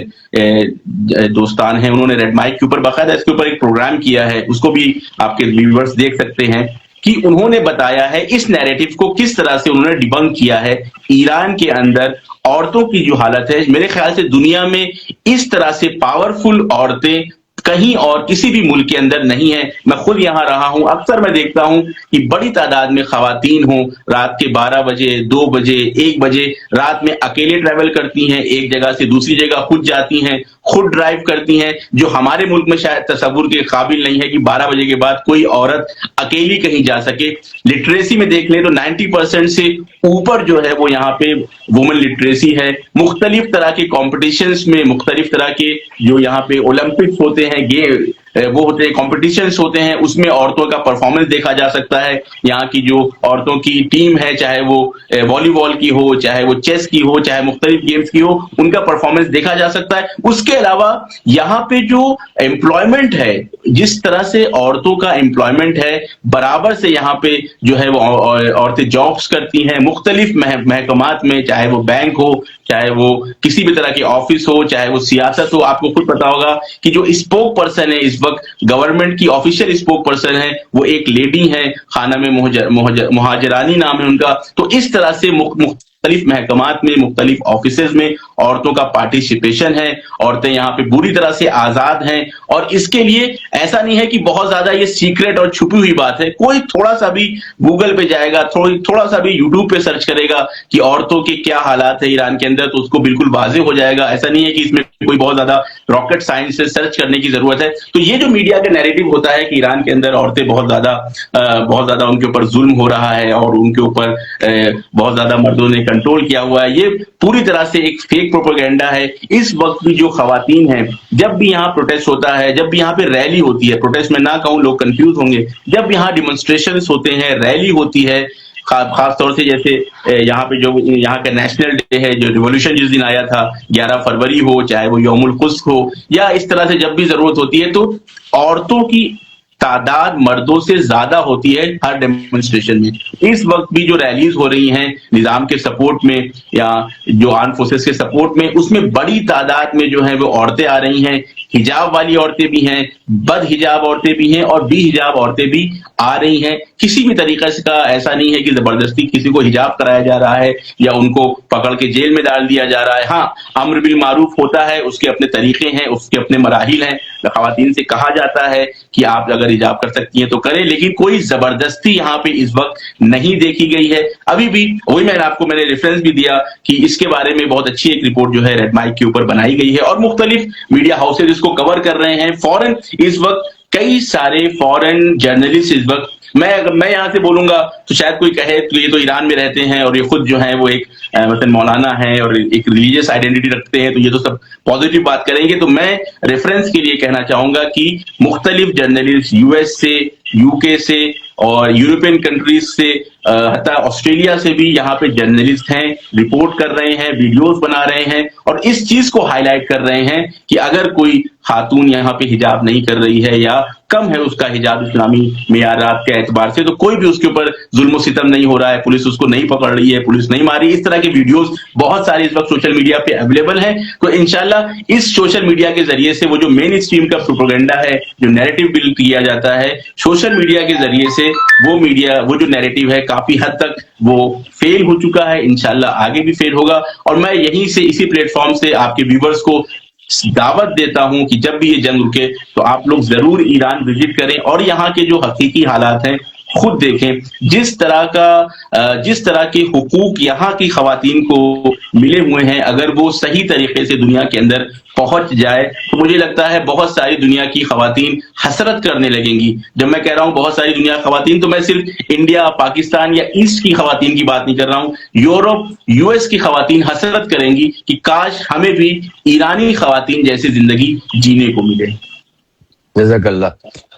दोस्तान हैं, उन्होंने रेड माइक के ऊपर बाकायदा इसके ऊपर एक प्रोग्राम किया है, उसको भी आपके व्यूअर्स देख सकते हैं कि उन्होंने बताया है इस नैरेटिव को किस तरह से उन्होंने डिबंक किया है। ईरान के अंदर औरतों की जो हालत है, मेरे ख्याल से दुनिया में इस तरह से पावरफुल औरतें कहीं और किसी भी मुल्क के अंदर नहीं है। मैं खुद यहां रहा हूं, अक्सर मैं देखता हूं कि बड़ी तादाद में खवातीन हों, रात के 12 बजे, 2 बजे, 1 बजे रात में अकेले ट्रैवल करती हैं, एक जगह से दूसरी जगह खुद जाती हैं, खुद ड्राइव करती हैं, जो हमारे मुल्क में शायद तसव्वुर के काबिल नहीं है कि 12 बजे के बाद कोई औरत अकेली कहीं जा सके। लिटरेसी में देख लें तो 90% से ऊपर जो है वो यहाँ पे वुमेन लिटरेसी है। मुख्तलिफ तरह के कॉम्पिटिशन्स में, मुख्तलिफ तरह के जो यहाँ पे ओलंपिक्स होते हैं, वो होते हैं, कॉम्पिटिशन्स होते हैं, उसमें औरतों का परफॉर्मेंस देखा जा सकता है। यहाँ की जो औरतों की टीम है, चाहे वो वॉलीबॉल की हो, चाहे वो चेस की हो, चाहे मुख्तलिफ गेम्स की हो, उनका परफॉर्मेंस देखा जा सकता है। उसके अलावा यहाँ पे जो एम्प्लॉयमेंट है, जिस तरह से औरतों का एम्प्लॉयमेंट है, बराबर से यहाँ पे जो है वो औरतें जॉब्स करती हैं मुख्तलिफ महकमात में, चाहे वो बैंक हो, चाहे वो किसी भी तरह के ऑफिस हो, चाहे वो सियासत हो। आपको खुद पता होगा कि जो स्पोक पर्सन है इस वक्त गवर्नमेंट की, ऑफिशियल स्पोक पर्सन है, वो एक लेडी है, खाना में मुहाजरानी नाम है उनका। तो इस तरह से मुख्तलिफ महकमात में, मुख्तलिफ ऑफिसेज में औरतों का पार्टिसिपेशन है। औरतें यहाँ पे बुरी तरह से आजाद हैं, और इसके लिए ऐसा नहीं है कि बहुत ज्यादा ये सीक्रेट और छुपी हुई बात है। कोई थोड़ा सा भी गूगल पे जाएगा, थोड़ा सा भी यूट्यूब पे सर्च करेगा कि औरतों के क्या हालात है ईरान के अंदर, तो उसको बिल्कुल वाज़ेह हो जाएगा। ऐसा नहीं है कि इसमें कोई बहुत ज्यादा रॉकेट साइंस से सर्च करने की जरूरत है। तो ये जो मीडिया का नैरेटिव होता है कि ईरान के अंदर औरतें बहुत ज्यादा उनके ऊपर जुल्म हो रहा है और उनके ऊपर बहुत ज्यादा मर्दों ने कंट्रोल किया हुआ है, ये पूरी तरह से एक फेक प्रोपेगेंडा है। इस वक्त भी जो खवातीन हैं, जब भी यहाँ प्रोटेस्ट होता है, जब भी यहाँ पे रैली होती है, प्रोटेस्ट में ना कहूं, लोग कंफ्यूज होंगे, जब यहाँ डिमॉन्स्ट्रेशन होते हैं, रैली होती है, खास तौर से जैसे यहाँ पे जो यहाँ का नेशनल डे है, जो रिवॉल्यूशन जिस दिन आया था 11 फरवरी हो, चाहे वो यौमुल कुस हो, या इस तरह से जब भी जरूरत होती है, तो औरतों की तादाद मर्दों से ज्यादा होती है हर डेमोन्स्ट्रेशन में। इस वक्त भी जो रैलीज हो रही हैं निजाम के सपोर्ट में या जो आर्म फोर्सेस के सपोर्ट में, उसमें बड़ी तादाद में जो है वो औरतें आ रही हैं। हिजाब वाली औरतें भी हैं, बद हिजाब औरतें भी हैं, और बी हिजाब औरतें भी आ रही हैं। किसी भी तरीके से का ऐसा नहीं है कि जबरदस्ती किसी को हिजाब कराया जा रहा है या उनको पकड़ के जेल में डाल दिया जा रहा है। हाँ, अम्र बिल मारूफ होता है, उसके अपने तरीके हैं, उसके अपने मराहिल हैं। खवातीन से कहा जाता है कि आप अगर हिजाब कर सकती हैं तो करें, लेकिन कोई जबरदस्ती यहाँ पे इस वक्त नहीं देखी गई है। अभी भी वही मैंने रेफरेंस भी दिया कि इसके बारे में बहुत अच्छी एक रिपोर्ट जो है रेड माइक के ऊपर बनाई गई है, और मुख्तलिफ मीडिया हाउसेज इसको कवर कर रहे हैं। फॉरेन इस वक्त कई सारे फॉरेन जर्नलिस्ट इस वक्त, मैं यहां से बोलूंगा तो शायद कोई कहे तो ये तो ईरान में रहते हैं और ये खुद जो है वो एक मतलब मौलाना है और एक रिलीजियस आइडेंटिटी रखते हैं, तो ये तो सब पॉजिटिव बात करेंगे। तो मैं रेफरेंस के लिए कहना चाहूंगा कि मुख्तलिफ जर्नलिस्ट यूएस से, यूके से और यूरोपियन कंट्रीज से, हत्ता ऑस्ट्रेलिया से भी यहाँ पे जर्नलिस्ट हैं, रिपोर्ट कर रहे हैं, वीडियोस बना रहे हैं, और इस चीज को हाईलाइट कर रहे हैं कि अगर कोई खातून यहाँ पे हिजाब नहीं कर रही है या कम है उसका हिजाब इस्लामी मेयारात के एतबार से, तो कोई भी उसके ऊपर जुल्म सितम नहीं हो रहा है, पुलिस उसको नहीं पकड़ रही है, पुलिस नहीं मारी। इस तरह के वीडियोस बहुत सारे इस वक्त सोशल मीडिया पे अवेलेबल हैं। तो इंशाल्लाह इस सोशल मीडिया के जरिए से वो जो मेन स्ट्रीम का प्रोपेगेंडा है, जो नैरेटिव बिल्ड किया जाता है सोशल मीडिया के जरिए से, वो जो नैरेटिव है काफी हद तक वो फेल हो चुका है। इंशाल्लाह आगे भी फेल होगा। और मैं यहीं से, इसी प्लेटफॉर्म से आपके व्यूवर्स को दावत देता हूं कि जब भी ये जंग रुके तो आप लोग जरूर ईरान विजिट करें और यहाँ के जो हकीकी हालात हैं खुद देखें। जिस तरह के हुकूक यहाँ की खवातीन को मिले हुए हैं, अगर वो सही तरीके से दुनिया के अंदर पहुंच जाए तो मुझे लगता है बहुत सारी दुनिया की खवातीन हसरत करने लगेंगी। जब मैं कह रहा हूं बहुत सारी दुनिया खवातीन, तो मैं सिर्फ इंडिया, पाकिस्तान या ईस्ट की खवातीन की बात नहीं कर रहा हूं। यूरोप, यूएस की खवातीन हसरत करेंगी कि काश हमें भी ईरानी खवातीन जैसी जिंदगी जीने को मिले। जज़ाकल्लाह।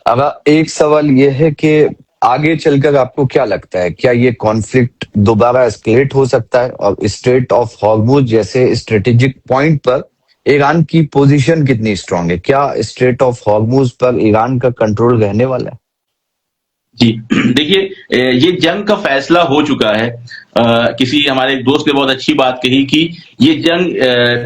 अब एक सवाल ये है कि आगे चलकर आपको क्या लगता है, क्या ये कॉन्फ्लिक्ट दोबारा एस्केलेट हो सकता है, और स्ट्रेट ऑफ हॉर्मुज जैसे स्ट्रेटेजिक पॉइंट पर ईरान की पोजीशन कितनी स्ट्रांग है? क्या स्ट्रेट ऑफ हॉर्मुज पर ईरान का कंट्रोल रहने वाला है? जी देखिए, ये जंग का फैसला हो चुका है। किसी हमारे एक दोस्त ने बहुत अच्छी बात कही कि ये जंग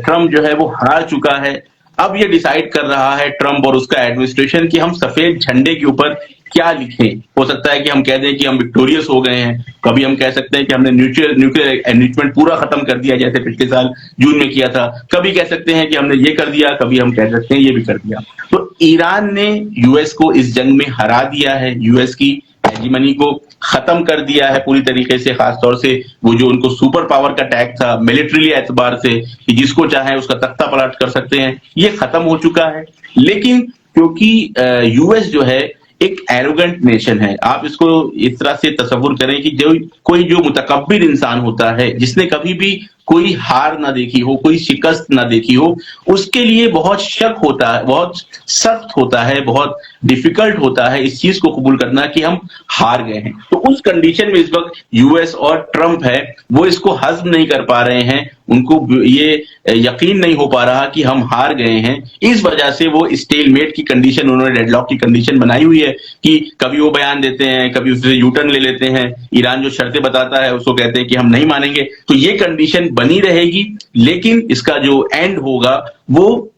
ट्रम्प जो है वो हार चुका है। अब ये डिसाइड कर रहा है ट्रम्प और उसका एडमिनिस्ट्रेशन कि हम सफेद झंडे के ऊपर क्या लिखें। हो सकता है कि हम कह दें कि हम विक्टोरियस हो गए हैं, कभी हम कह सकते हैं कि हमने न्यूक्लियर एनरिचमेंट पूरा खत्म कर दिया जैसे पिछले साल जून में किया था, कभी कह सकते हैं कि हमने ये कर दिया, कभी हम कह सकते हैं ये भी कर दिया। तो ईरान ने यूएस को इस जंग में हरा दिया है, यूएस की हेजीमनी को। खत्म कर दिया है पूरी तरीके से, खासतौर से वो जो उनको सुपर पावर का टैग था मिलिट्री एतबार से कि जिसको चाहे उसका तख्ता पलट कर सकते हैं, ये खत्म हो चुका है। लेकिन क्योंकि यूएस जो है एक एरोगेंट नेशन है, आप इसको इस तरह से तसव्वुर करें कि जो कोई जो मुतकब्बिर इंसान होता है, जिसने कभी भी कोई हार ना देखी हो, कोई शिकस्त ना देखी हो, उसके लिए बहुत शक होता है, बहुत सख्त होता है, बहुत डिफिकल्ट होता है इस चीज को कबूल करना कि हम हार गए हैं। तो उस कंडीशन में इस वक्त यूएस और ट्रंप है, वो इसको हजम नहीं कर पा रहे हैं, उनको ये यकीन नहीं हो पा रहा कि हम हार गए हैं। इस वजह से वो स्टेलमेट की कंडीशन, उन्होंने डेडलॉक की कंडीशन बनाई हुई है कि कभी वो बयान देते हैं, कभी उससे यूटर्न ले लेते हैं, ईरान जो शर्तें बताता है उसको कहते हैं कि हम नहीं मानेंगे। तो ये कंडीशन बनी रहेगी, लेकिन इसका जो एंड होगा वो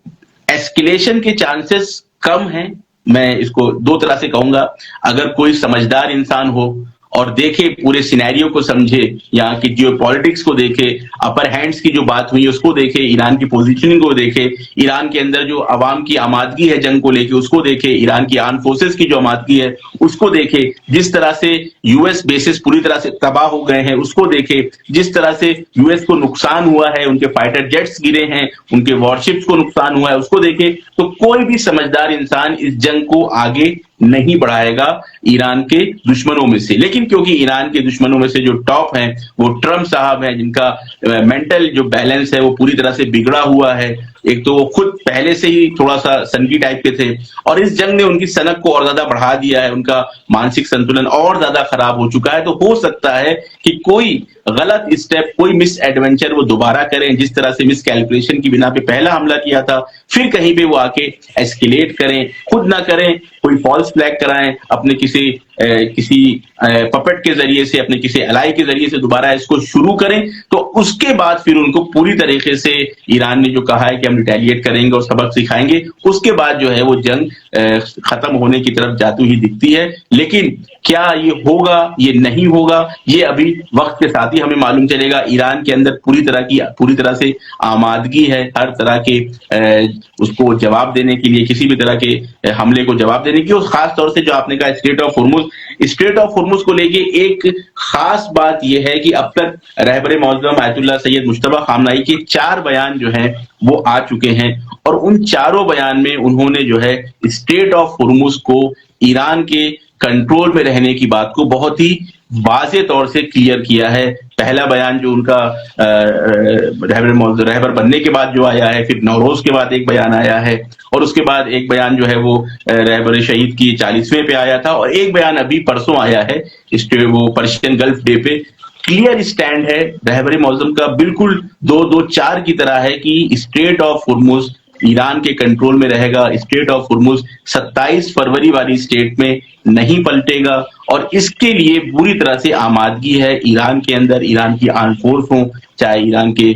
एस्केलेशन के चांसेस कम हैं। मैं इसको दो तरह से कहूंगा, अगर कोई समझदार इंसान हो और देखे, पूरे सिनेरियो को समझे, यहाँ की जियोपॉलिटिक्स को देखे, अपर हैंड्स की जो बात हुई उसको देखे, ईरान की पोजीशनिंग को देखे, ईरान के अंदर जो अवाम की आमादगी है जंग को लेके उसको देखे, ईरान की आर्म फोर्सेस की जो आमादगी है उसको देखे, जिस तरह से यूएस बेसिस पूरी तरह से तबाह हो गए हैं उसको देखे, जिस तरह से यूएस को नुकसान हुआ है, उनके फाइटर जेट्स गिरे हैं, उनके वॉरशिप्स को नुकसान हुआ है उसको देखे, तो कोई भी समझदार इंसान इस जंग को आगे नहीं बढ़ाएगा ईरान के दुश्मनों में से। लेकिन क्योंकि ईरान के दुश्मनों में से जो टॉप हैं वो ट्रंप साहब हैं, जिनका मेंटल जो बैलेंस है वो पूरी तरह से बिगड़ा हुआ है। एक तो वो खुद पहले से ही थोड़ा सा सनकी टाइप के थे और इस जंग ने उनकी सनक को और ज्यादा बढ़ा दिया है, उनका मानसिक संतुलन और ज्यादा खराब हो चुका है। तो हो सकता है कि कोई गलत स्टेप, कोई मिस एडवेंचर वो दोबारा करें, जिस तरह से मिस कैलकुलेशन की बिना पे पहला हमला किया था, फिर कहीं पे वो आके एस्केलेट करें, खुद ना करें, कोई फॉल्स फ्लैग कराएं, अपने किसी पपेट के जरिए से, अपने किसी अलाई के जरिए से दोबारा इसको शुरू करें। तो उसके बाद फिर उनको पूरी तरीके से ईरान ने जो कहा है कि हम रिटेलिएट करेंगे और सबक सिखाएंगे, उसके बाद जो है वो जंग खत्म होने की तरफ जाती हुई दिखती है। लेकिन क्या ये होगा, ये नहीं होगा, ये अभी वक्त के साथ ही हमें मालूम चलेगा। ईरान के अंदर पूरी तरह से आमादगी है हर तरह के उसको जवाब देने के लिए, किसी भी तरह के हमले को जवाब देने की। और खास तौर से जो आपने कहा स्ट्रेट ऑफ होर्मुज को लेके एक खास बात यह है कि अब तक रहबर मौजूद आयतुल्लाह सैयद मुश्तबा खामनाई के 4 बयान जो हैं वो आ चुके हैं और उन चारों बयान में उन्होंने जो है स्ट्रेट ऑफ होर्मुज को ईरान के कंट्रोल में रहने की बात को बहुत ही वाज़े तौर से क्लियर किया है। पहला बयान जो उनका रहबर बनने के बाद जो आया है, फिर नौरोज के बाद एक बयान आया है और उसके बाद एक बयान जो है वो रहबर शहीद की 40वें पे आया था और एक बयान अभी परसों आया है वो पर्शियन गल्फ डे पे। क्लियर स्टैंड है रहबर मौजूद का, बिल्कुल 2-2-4 की तरह है कि स्ट्रेट ऑफ होर्मुज ईरान के कंट्रोल में रहेगा। स्ट्रेट ऑफ होर्मुज 27 फरवरी वाली स्टेट में नहीं पलटेगा और इसके लिए पूरी तरह से आमादगी है ईरान के अंदर। ईरान की आर्म फोर्स हो, चाहे ईरान के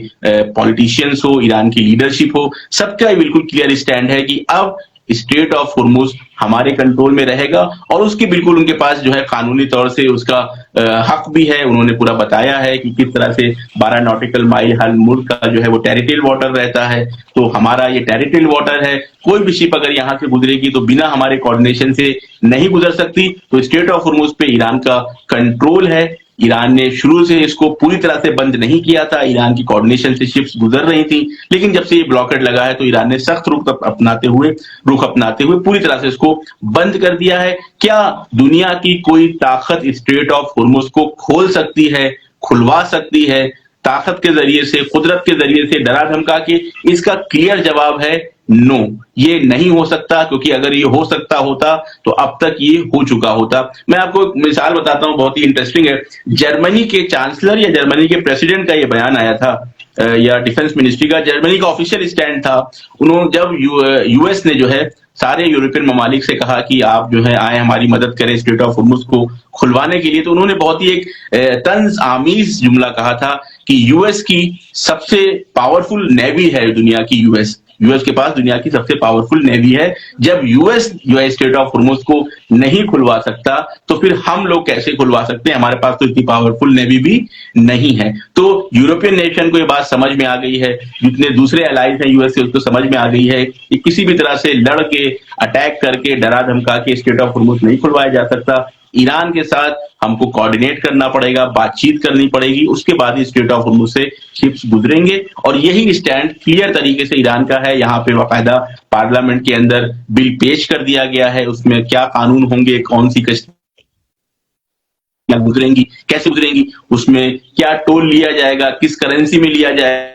पॉलिटिशियंस हो, ईरान की लीडरशिप हो, सबका बिल्कुल क्लियर स्टैंड है कि अब स्ट्रेट ऑफ होर्मुज हमारे कंट्रोल में रहेगा और उसकी बिल्कुल उनके पास जो है कानूनी तौर से उसका हक भी है। उन्होंने पूरा बताया है कि किस तरह से 12 नॉटिकल माइल हर मुल्क का जो है वो टेरिटोरियल वाटर रहता है, तो हमारा ये टेरिटोरियल वाटर है। कोई भी शिप अगर यहाँ से गुजरेगी तो बिना हमारे कोऑर्डिनेशन से नहीं गुजर सकती। तो स्ट्रेट ऑफ होर्मुज पे ईरान का कंट्रोल है। ईरान ने शुरू से इसको पूरी तरह से बंद नहीं किया था, ईरान की कोऑर्डिनेशन से शिप्स गुजर रही थी, लेकिन जब से ये ब्लॉकेड लगा है तो ईरान ने सख्त रुख अपनाते हुए पूरी तरह से इसको बंद कर दिया है। क्या दुनिया की कोई ताकत स्ट्रेट ऑफ होर्मुज को खोल सकती है, खुलवा सकती है ताकत के जरिए से, कुदरत के जरिए से, डरा धमका के? इसका क्लियर जवाब है नो, ये नहीं हो सकता, क्योंकि अगर ये हो सकता होता तो अब तक ये हो चुका होता। मैं आपको एक मिसाल बताता हूं, बहुत ही इंटरेस्टिंग है। जर्मनी के चांसलर या जर्मनी के प्रेसिडेंट का ये बयान आया था या डिफेंस मिनिस्ट्री का, जर्मनी का ऑफिशियल स्टैंड था। उन्होंने जब यूएस ने जो है सारे यूरोपियन ममालिक से कहा कि आप जो है आए हमारी मदद करें स्ट्रेट ऑफ होर्मुज को खुलवाने के लिए, तो उन्होंने बहुत ही एक तंज आमीज जुमला कहा था कि यूएस की सबसे पावरफुल नेवी है दुनिया की। यूएस के पास दुनिया की सबसे पावरफुल नेवी है। जब यूएस जो है स्ट्रेट ऑफ होर्मुज को नहीं खुलवा सकता तो फिर हम लोग कैसे खुलवा सकते हैं? हमारे पास तो इतनी पावरफुल नेवी भी नहीं है। तो यूरोपियन नेशन को ये बात समझ में आ गई है, जितने दूसरे अलाइज हैं यूएस से उसको समझ में आ गई है कि किसी भी तरह से लड़ के, अटैक करके, डरा धमका के स्ट्रेट ऑफ होर्मुज नहीं खुलवाया जा सकता। ईरान के साथ हमको कोऑर्डिनेट करना पड़ेगा, बातचीत करनी पड़ेगी, उसके बाद ही स्ट्रेट ऑफ होर्मुज से शिप्स गुजरेंगे। और यही स्टैंड क्लियर तरीके से ईरान का है। यहाँ पे बाकायदा पार्लियामेंट के अंदर बिल पेश कर दिया गया है, उसमें क्या कानून होंगे, कौन सी कश्तियां गुजरेंगी, कैसे गुजरेंगी, उसमें क्या टोल लिया जाएगा, किस करेंसी में लिया जाएगा,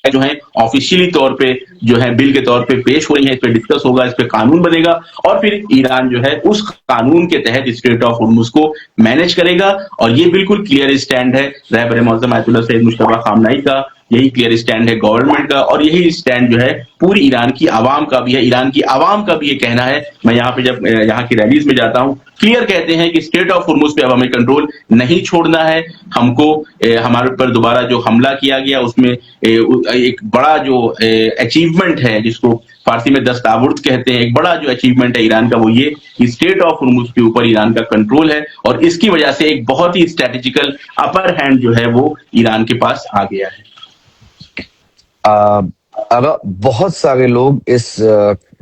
जो है ऑफिशियली तौर पे जो है बिल के तौर पे पेश हो रही है, इस पे डिस्कस होगा, इस पे कानून बनेगा और फिर ईरान जो है उस कानून के तहत स्ट्रेट ऑफ होर्मुज को मैनेज करेगा। और ये बिल्कुल क्लियर स्टैंड है रहबर मौजम आयतुल्लाह सैयद मुज्तबा खामनाई का, यही क्लियर स्टैंड है गवर्नमेंट का और यही स्टैंड जो है पूरी ईरान की आवाम का भी है। ईरान की आवाम का भी ये कहना है, मैं यहाँ पे जब यहाँ की रैलीज में जाता हूँ, क्लियर कहते हैं कि स्ट्रेट ऑफ होर्मुज पे अब हमें कंट्रोल नहीं छोड़ना है। हमको हमारे ऊपर दोबारा जो हमला किया गया उसमें एक बड़ा जो अचीवमेंट है, जिसको फारसी में दस्तावर्द कहते हैं, एक बड़ा जो अचीवमेंट है ईरान का वो ये कि स्ट्रेट ऑफ होर्मुज के ऊपर ईरान का कंट्रोल है और इसकी वजह से एक बहुत ही स्ट्रेटेजिकल अपर हैंड जो है वो ईरान के पास आ गया है। अगर बहुत सारे लोग इस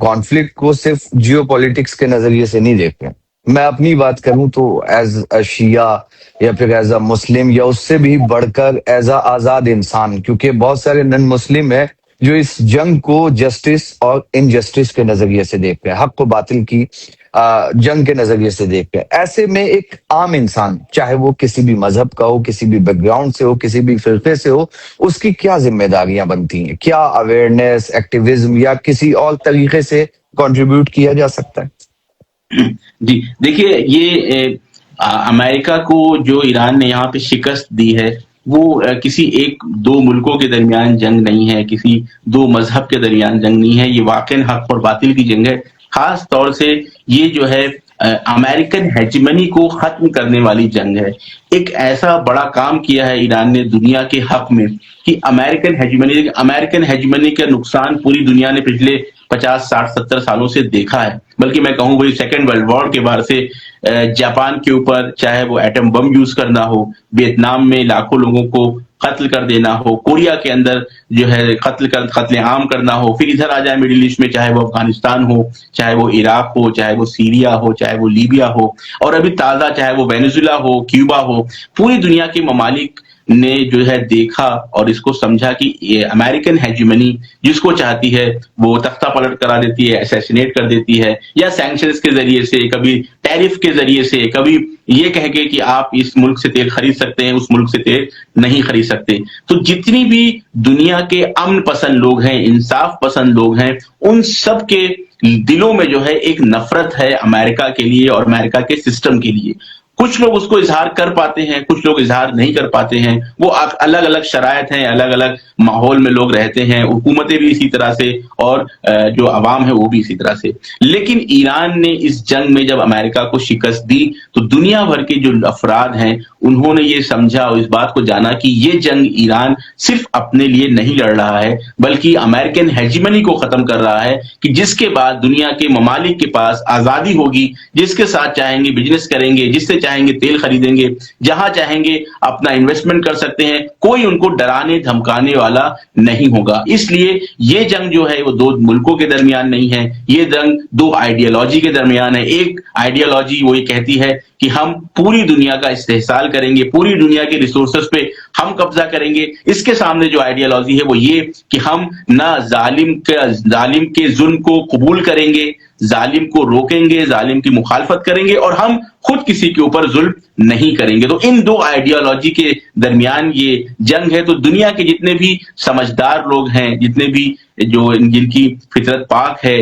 कॉन्फ्लिक्ट को सिर्फ जियोपॉलिटिक्स के नजरिए से नहीं देखते, मैं अपनी बात करूं तो एज अ शिया या फिर एज अ मुस्लिम या उससे भी बढ़कर एज अ आजाद इंसान, क्योंकि बहुत सारे नन मुस्लिम है जो इस जंग को जस्टिस और इनजस्टिस के नजरिए से देखते हैं, हक व बातिल की जंग के नजरिए से देखते हैं। ऐसे में एक आम इंसान, चाहे वो किसी भी मजहब का हो, किसी भी बैकग्राउंड से हो, किसी भी फिरके से हो, उसकी क्या जिम्मेदारियां बनती हैं? क्या अवेयरनेस, एक्टिविज्म या किसी और तरीके से कंट्रीब्यूट किया जा सकता है? जी देखिए, ये अमेरिका को जो ईरान ने यहाँ पे शिकस्त दी है वो किसी एक दो मुल्कों के दरमियान जंग नहीं है, किसी दो मजहब के दरमियान जंग नहीं है, ये वाकई हक और बातिल की जंग है। खास तौर से ये जो है अमेरिकन हेजिमनी को खत्म करने वाली जंग है। एक ऐसा बड़ा काम किया है ईरान ने दुनिया के हक में कि अमेरिकन हेजिमनी का नुकसान पूरी दुनिया ने पिछले 50, 60, 70 सालों से देखा है। बल्कि मैं कहूँ वही सेकेंड वर्ल्ड वॉर के बाद से जापान के ऊपर चाहे वो एटम बम यूज करना हो, वियतनाम में लाखों लोगों को कत्ल कर देना हो, कोरिया के अंदर जो है कत्ले आम करना हो, फिर इधर आ जाए मिडिल ईस्ट में, चाहे वो अफगानिस्तान हो, चाहे वो इराक हो, चाहे वो सीरिया हो, चाहे वो लीबिया हो, और अभी ताजा चाहे वो वेनेजुला हो, क्यूबा हो, पूरी दुनिया के ममालिक ने जो है देखा और इसको समझा कि ये अमेरिकन हेजिमनी जिसको चाहती है वो तख्ता पलट करा देती है, असैसिनेट कर देती है, या सैंक्शंस के जरिए से, कभी टैरिफ के जरिए से, कभी ये कह के कि आप इस मुल्क से तेल खरीद सकते हैं, उस मुल्क से तेल नहीं खरीद सकते। तो जितनी भी दुनिया के अमन पसंद लोग हैं, इंसाफ पसंद लोग हैं, उन सब के दिलों में जो है एक नफरत है अमेरिका के लिए और अमेरिका के सिस्टम के लिए। कुछ लोग उसको इजहार कर पाते हैं, कुछ लोग इजहार नहीं कर पाते हैं। वो अलग अलग शरायत हैं, अलग अलग माहौल में लोग रहते हैं, हुकूमतें भी इसी तरह से और जो अवाम है वो भी इसी तरह से। लेकिन ईरान ने इस जंग में जब अमेरिका को शिकस्त दी तो दुनिया भर के जो अफराद हैं उन्होंने ये समझा और इस बात को जाना कि ये जंग ईरान सिर्फ अपने लिए नहीं लड़ रहा है बल्कि अमेरिकन हेजिमनी को खत्म कर रहा है, कि जिसके बाद दुनिया के ममालिक के पास आजादी होगी, जिसके साथ चाहेंगे बिजनेस करेंगे, जिससे चाहेंगे तेल खरीदेंगे, जहां चाहेंगे अपना इन्वेस्टमेंट कर सकते हैं, कोई उनको डराने धमकाने वाला नहीं होगा। इसलिए ये जंग जो है वो दो मुल्कों के दरमियान नहीं है, ये जंग दो आइडियोलॉजी के दरमियान है। एक आइडियोलॉजी वो ये कहती है कि हम पूरी दुनिया का इस्तेहसाल करेंगे, पूरी दुनिया के रिसोर्सेस पे हम कब्जा करेंगे। इसके सामने जो आइडियोलॉजी है वो ये कि हम ना जालिम के जुल्म को कबूल करेंगे, जालिम को रोकेंगे, जालिम की मुखालफत करेंगे और हम खुद किसी के ऊपर जुल्म नहीं करेंगे। तो इन दो आइडियोलॉजी के दरमियान ये जंग है। तो दुनिया के जितने भी समझदार लोग हैं, जितने भी जो जिनकी फितरत पाक है,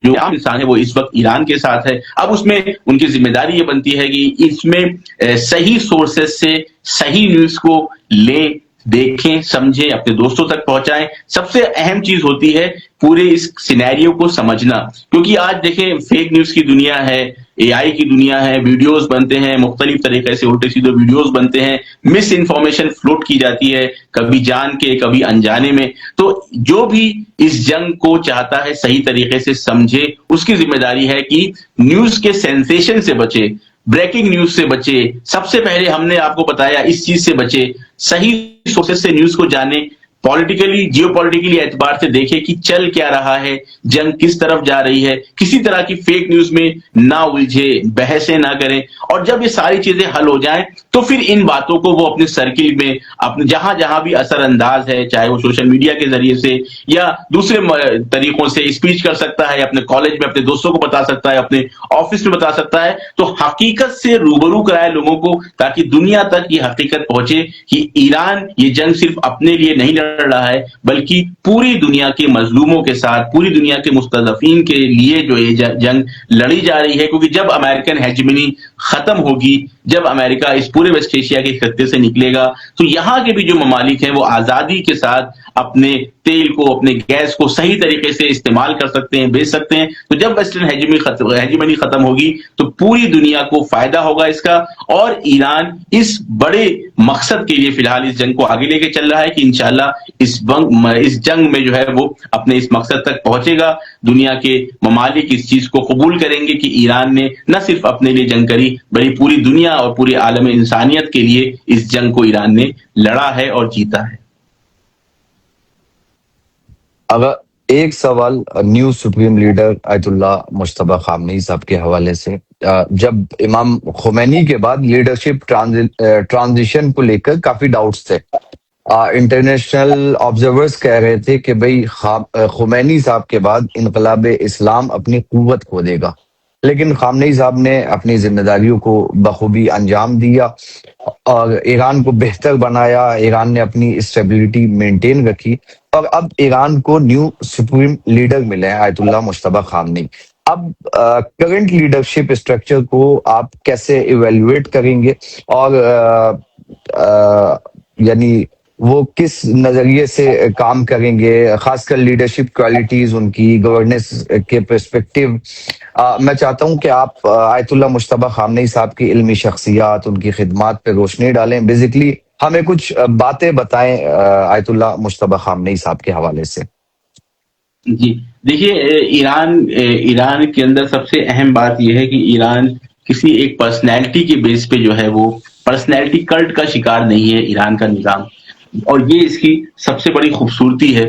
जो आम इंसान है, वो इस वक्त ईरान के साथ है। अब उसमें उनकी जिम्मेदारी ये बनती है कि इसमें सही सोर्सेस से सही न्यूज को लें, देखें, समझें, अपने दोस्तों तक पहुंचाएं। सबसे अहम चीज होती है पूरे इस सिनेरियो को समझना, क्योंकि आज देखें फेक न्यूज की दुनिया है, एआई की दुनिया है, वीडियोस बनते हैं, मुख्तलिफ तरीके से उल्टे सीधे वीडियोस बनते हैं, मिस इन्फॉर्मेशन फ्लोट की जाती है, कभी जान के कभी अनजाने में। तो जो भी इस जंग को चाहता है सही तरीके से समझे, उसकी जिम्मेदारी है कि न्यूज के सेंसेशन से बचे, ब्रेकिंग न्यूज से बचे। सबसे पहले हमने आपको बताया इस चीज से बचे, सही सोर्सेस से न्यूज को जाने, पॉलिटिकली जियोपॉलिटिकली एतबार से देखे कि चल क्या रहा है, जंग किस तरफ जा रही है, किसी तरह की फेक न्यूज में ना उलझे, बहसें ना करें, और जब ये सारी चीजें हल हो जाएं तो फिर इन बातों को वो अपने सर्किल में, अपने जहां जहां भी असरअंदाज है, चाहे वो सोशल मीडिया के जरिए से या दूसरे तरीकों से स्पीच कर सकता है, अपने कॉलेज में अपने दोस्तों को बता सकता है, अपने ऑफिस में बता सकता है, तो हकीकत से रूबरू कराए लोगों को, ताकि दुनिया तक ये हकीकत पहुंचे कि ईरान ये जंग सिर्फ अपने लिए नहीं लड़ रहा है, बल्कि पूरी दुनिया के मजलूमों के साथ, पूरी दुनिया के मुस्तज़फ़ीन के लिए जो ये जंग लड़ी जा रही है। क्योंकि जब अमेरिकन हेजेमनी खत्म होगी, जब अमेरिका इस पूरे वेस्ट एशिया के खत्ते से निकलेगा, तो यहाँ के भी जो ममालिक हैं वो आजादी के साथ अपने तेल को, अपने गैस को सही तरीके से इस्तेमाल कर सकते हैं, बेच सकते हैं। तो जब वेस्टर्न हेजेमनी खत्म होगी तो पूरी दुनिया को फायदा होगा इसका, और ईरान इस बड़े मकसद के लिए फिलहाल इस जंग को आगे लेके चल रहा है कि इंशाल्लाह इस जंग में जो है वो अपने इस मकसद तक पहुंचेगा। दुनिया के ममालिक इस चीज को कबूल करेंगे कि ईरान ने न सिर्फ अपने लिए जंग करी, बल्कि पूरी दुनिया और पूरे आलम इंसानियत के लिए इस जंग को ईरान ने लड़ा है और जीता है। अगर एक सवाल new supreme leader ayatollah Mushtaba खामनी साहब के हवाले से, जब इमाम खुमैनी के बाद लीडरशिप ट्रांजिशन को लेकर काफी डाउट्स थे। इंटरनेशनल ऑब्जर्वर्स कह रहे थे कि भाई खुमैनी साहब के बाद इनकलाब इस्लाम अपनी कुव्वत खो देगा, लेकिन खामनेई साहब ने अपनी जिम्मेदारियों को बखूबी अंजाम दिया और ईरान को बेहतर बनाया। ईरान ने अपनी स्टेबिलिटी मेंटेन रखी और अब ईरान को न्यू सुप्रीम लीडर मिले हैं आयतुल्ला मुश्तबा खामनेई। अब करंट लीडरशिप स्ट्रक्चर को आप कैसे इवेल्युएट करेंगे और यानी वो किस नजरिए से काम करेंगे, खासकर लीडरशिप क्वालिटीज, उनकी गवर्नेंस के पर्सपेक्टिव। मैं चाहता हूं कि आप आयतुल्ला मुश्तबा खामनेई साहब की इल्मी शख्सियत, उनकी खिदमात पे रोशनी डालें, बेसिकली हमें कुछ बातें बताएं आयतुल्ला मुश्तबा खामनेई साहब के हवाले से। जी देखिए, ईरान के अंदर सबसे अहम बात यह है कि ईरान किसी एक पर्सनैलिटी के बेस पे जो है वो पर्सनैलिटी कल्ट का शिकार नहीं है ईरान का निजाम। और ये इसकी सबसे बड़ी खूबसूरती है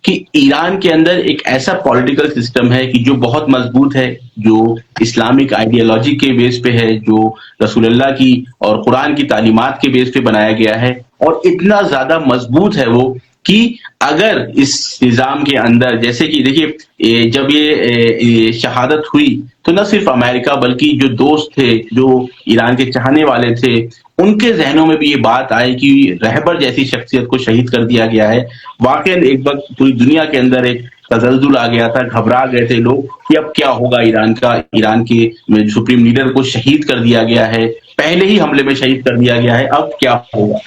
कि ईरान के अंदर एक ऐसा पॉलिटिकल सिस्टम है कि जो बहुत मजबूत है, जो इस्लामिक आइडियोलॉजी के बेस पे है, जो रसूलुल्लाह की और कुरान की तालीमात के बेस पे बनाया गया है, और इतना ज्यादा मजबूत है वो कि अगर इस निजाम के अंदर, जैसे कि देखिए जब ये शहादत हुई तो न सिर्फ अमेरिका बल्कि जो दोस्त थे, जो ईरान के चाहने वाले थे, उनके जहनों में भी ये बात आई कि रहबर जैसी शख्सियत को शहीद कर दिया गया है। वाकई एक वक्त पूरी दुनिया के अंदर एक तजल्जुल आ गया था, घबरा गए थे लोग कि अब क्या होगा ईरान का। ईरान के सुप्रीम लीडर को शहीद कर दिया गया है, पहले ही हमले में शहीद कर दिया गया है, अब क्या होगा।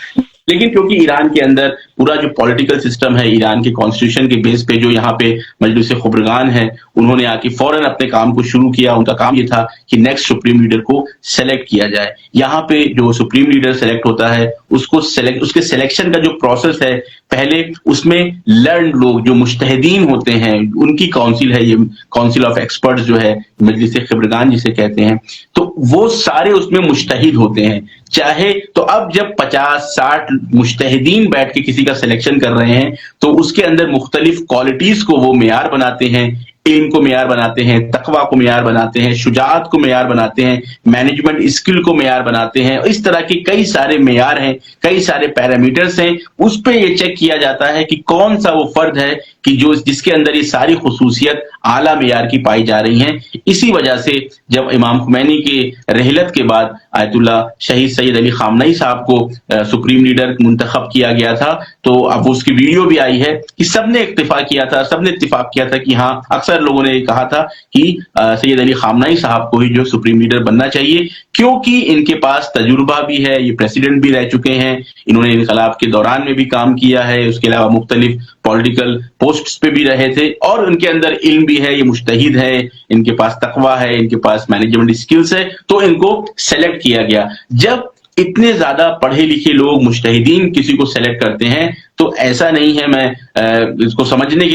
लेकिन क्योंकि ईरान के अंदर पूरा जो पॉलिटिकल सिस्टम है, ईरान के कॉन्स्टिट्यूशन के बेस पे जो यहाँ पे मजलिस खुबरगान है, उन्होंने आके फौरन अपने काम को शुरू किया। उनका काम ये था कि नेक्स्ट सुप्रीम लीडर को सेलेक्ट किया जाए। यहाँ पे जो सुप्रीम लीडर सेलेक्ट होता है उसके सिलेक्शन का जो प्रोसेस है, पहले उसमें लर्न लोग जो मुज्तहिदीन होते हैं, उनकी काउंसिल है, ये काउंसिल ऑफ एक्सपर्ट्स जो है, मजलिस खुबरगान जिसे कहते हैं, तो वो सारे उसमें मुज्तहिद होते हैं। चाहे तो अब जब 50-60 मुज्तहिदीन बैठ के किसी का सिलेक्शन कर रहे हैं तो उसके अंदर मुख्तलिफ क्वालिटीज को वो मेयार बनाते हैं, इल्म को मेयार बनाते हैं, तकवा को मेयार बनाते हैं, शुजाअत को मेयार बनाते हैं, मैनेजमेंट स्किल को मेयार बनाते हैं। इस तरह के कई सारे मेयार हैं, कई सारे पैरामीटर्स हैं। उस पे ये चेक किया जाता है कि कौन सा वो फर्द है कि जिसके अंदर ये सारी खुसूसियत आला मेयार की पाई जा रही हैं। इसी वजह से जब इमाम खुमैनी के रहलत के बाद आयतुल्ला शहीद सैयद अली खामनेई साहब को सुप्रीम लीडर मुंतखब किया गया था, तो अब उसकी वीडियो भी आई है कि सबने इत्तिफाक किया था कि हाँ, अक्सर लोगों ने कहा था कि सैयद अली खामनेई साहब को ही जो सुप्रीम लीडर बनना चाहिए, क्योंकि इनके पास तजुर्बा भी है, ये प्रेसिडेंट भी रह चुके हैं, इन्होंने इनकलाब के दौरान में भी काम किया है, उसके अलावा मुख्तलिफ पॉलिटिकल पोस्ट्स पे भी रहे थे, और उनके अंदर इल्म भी है, ये मुज्तहिद है, इनके पास तकवा है, इनके पास मैनेजमेंट स्किल्स है, तो इनको सेलेक्ट किया गया। जब इतने ज्यादा पढ़े लिखे लोग मुज्तहिदीन किसी को सेलेक्ट करते हैं तो ऐसा नहीं है, मैं इसको समझाने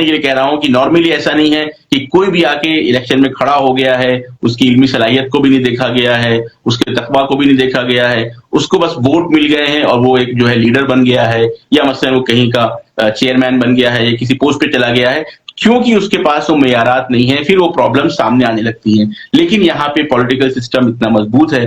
के लिए कह रहा हूं कि नॉर्मली ऐसा नहीं है कि कोई भी आके इलेक्शन में खड़ा हो गया है, उसकी इल्मी सलाहियत को भी नहीं देखा गया है, उसके तकवा को भी नहीं देखा गया है, उसको बस वोट मिल गए हैं और वो एक जो है लीडर बन गया है, या मसलन वो कहीं का चेयरमैन बन गया है या किसी पोस्ट पे चला गया है, क्योंकि उसके पास वो मेयारात नहीं है, फिर वो प्रॉब्लम सामने आने लगती हैं। लेकिन यहाँ पे पॉलिटिकल सिस्टम इतना मजबूत है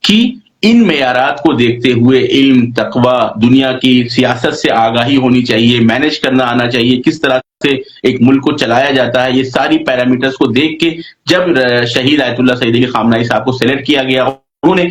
कि इन मेयारात को देखते हुए इल्म, तकवा, दुनिया की सियासत से आगाही होनी चाहिए, मैनेज करना आना चाहिए, किस तरह से एक मुल्क को चलाया जाता है, ये सारी पैरामीटर्स को देख के जब शहीद आयतुल्लाह सईद अली खामनाई साहब को सेलेक्ट किया गया, उन्होंने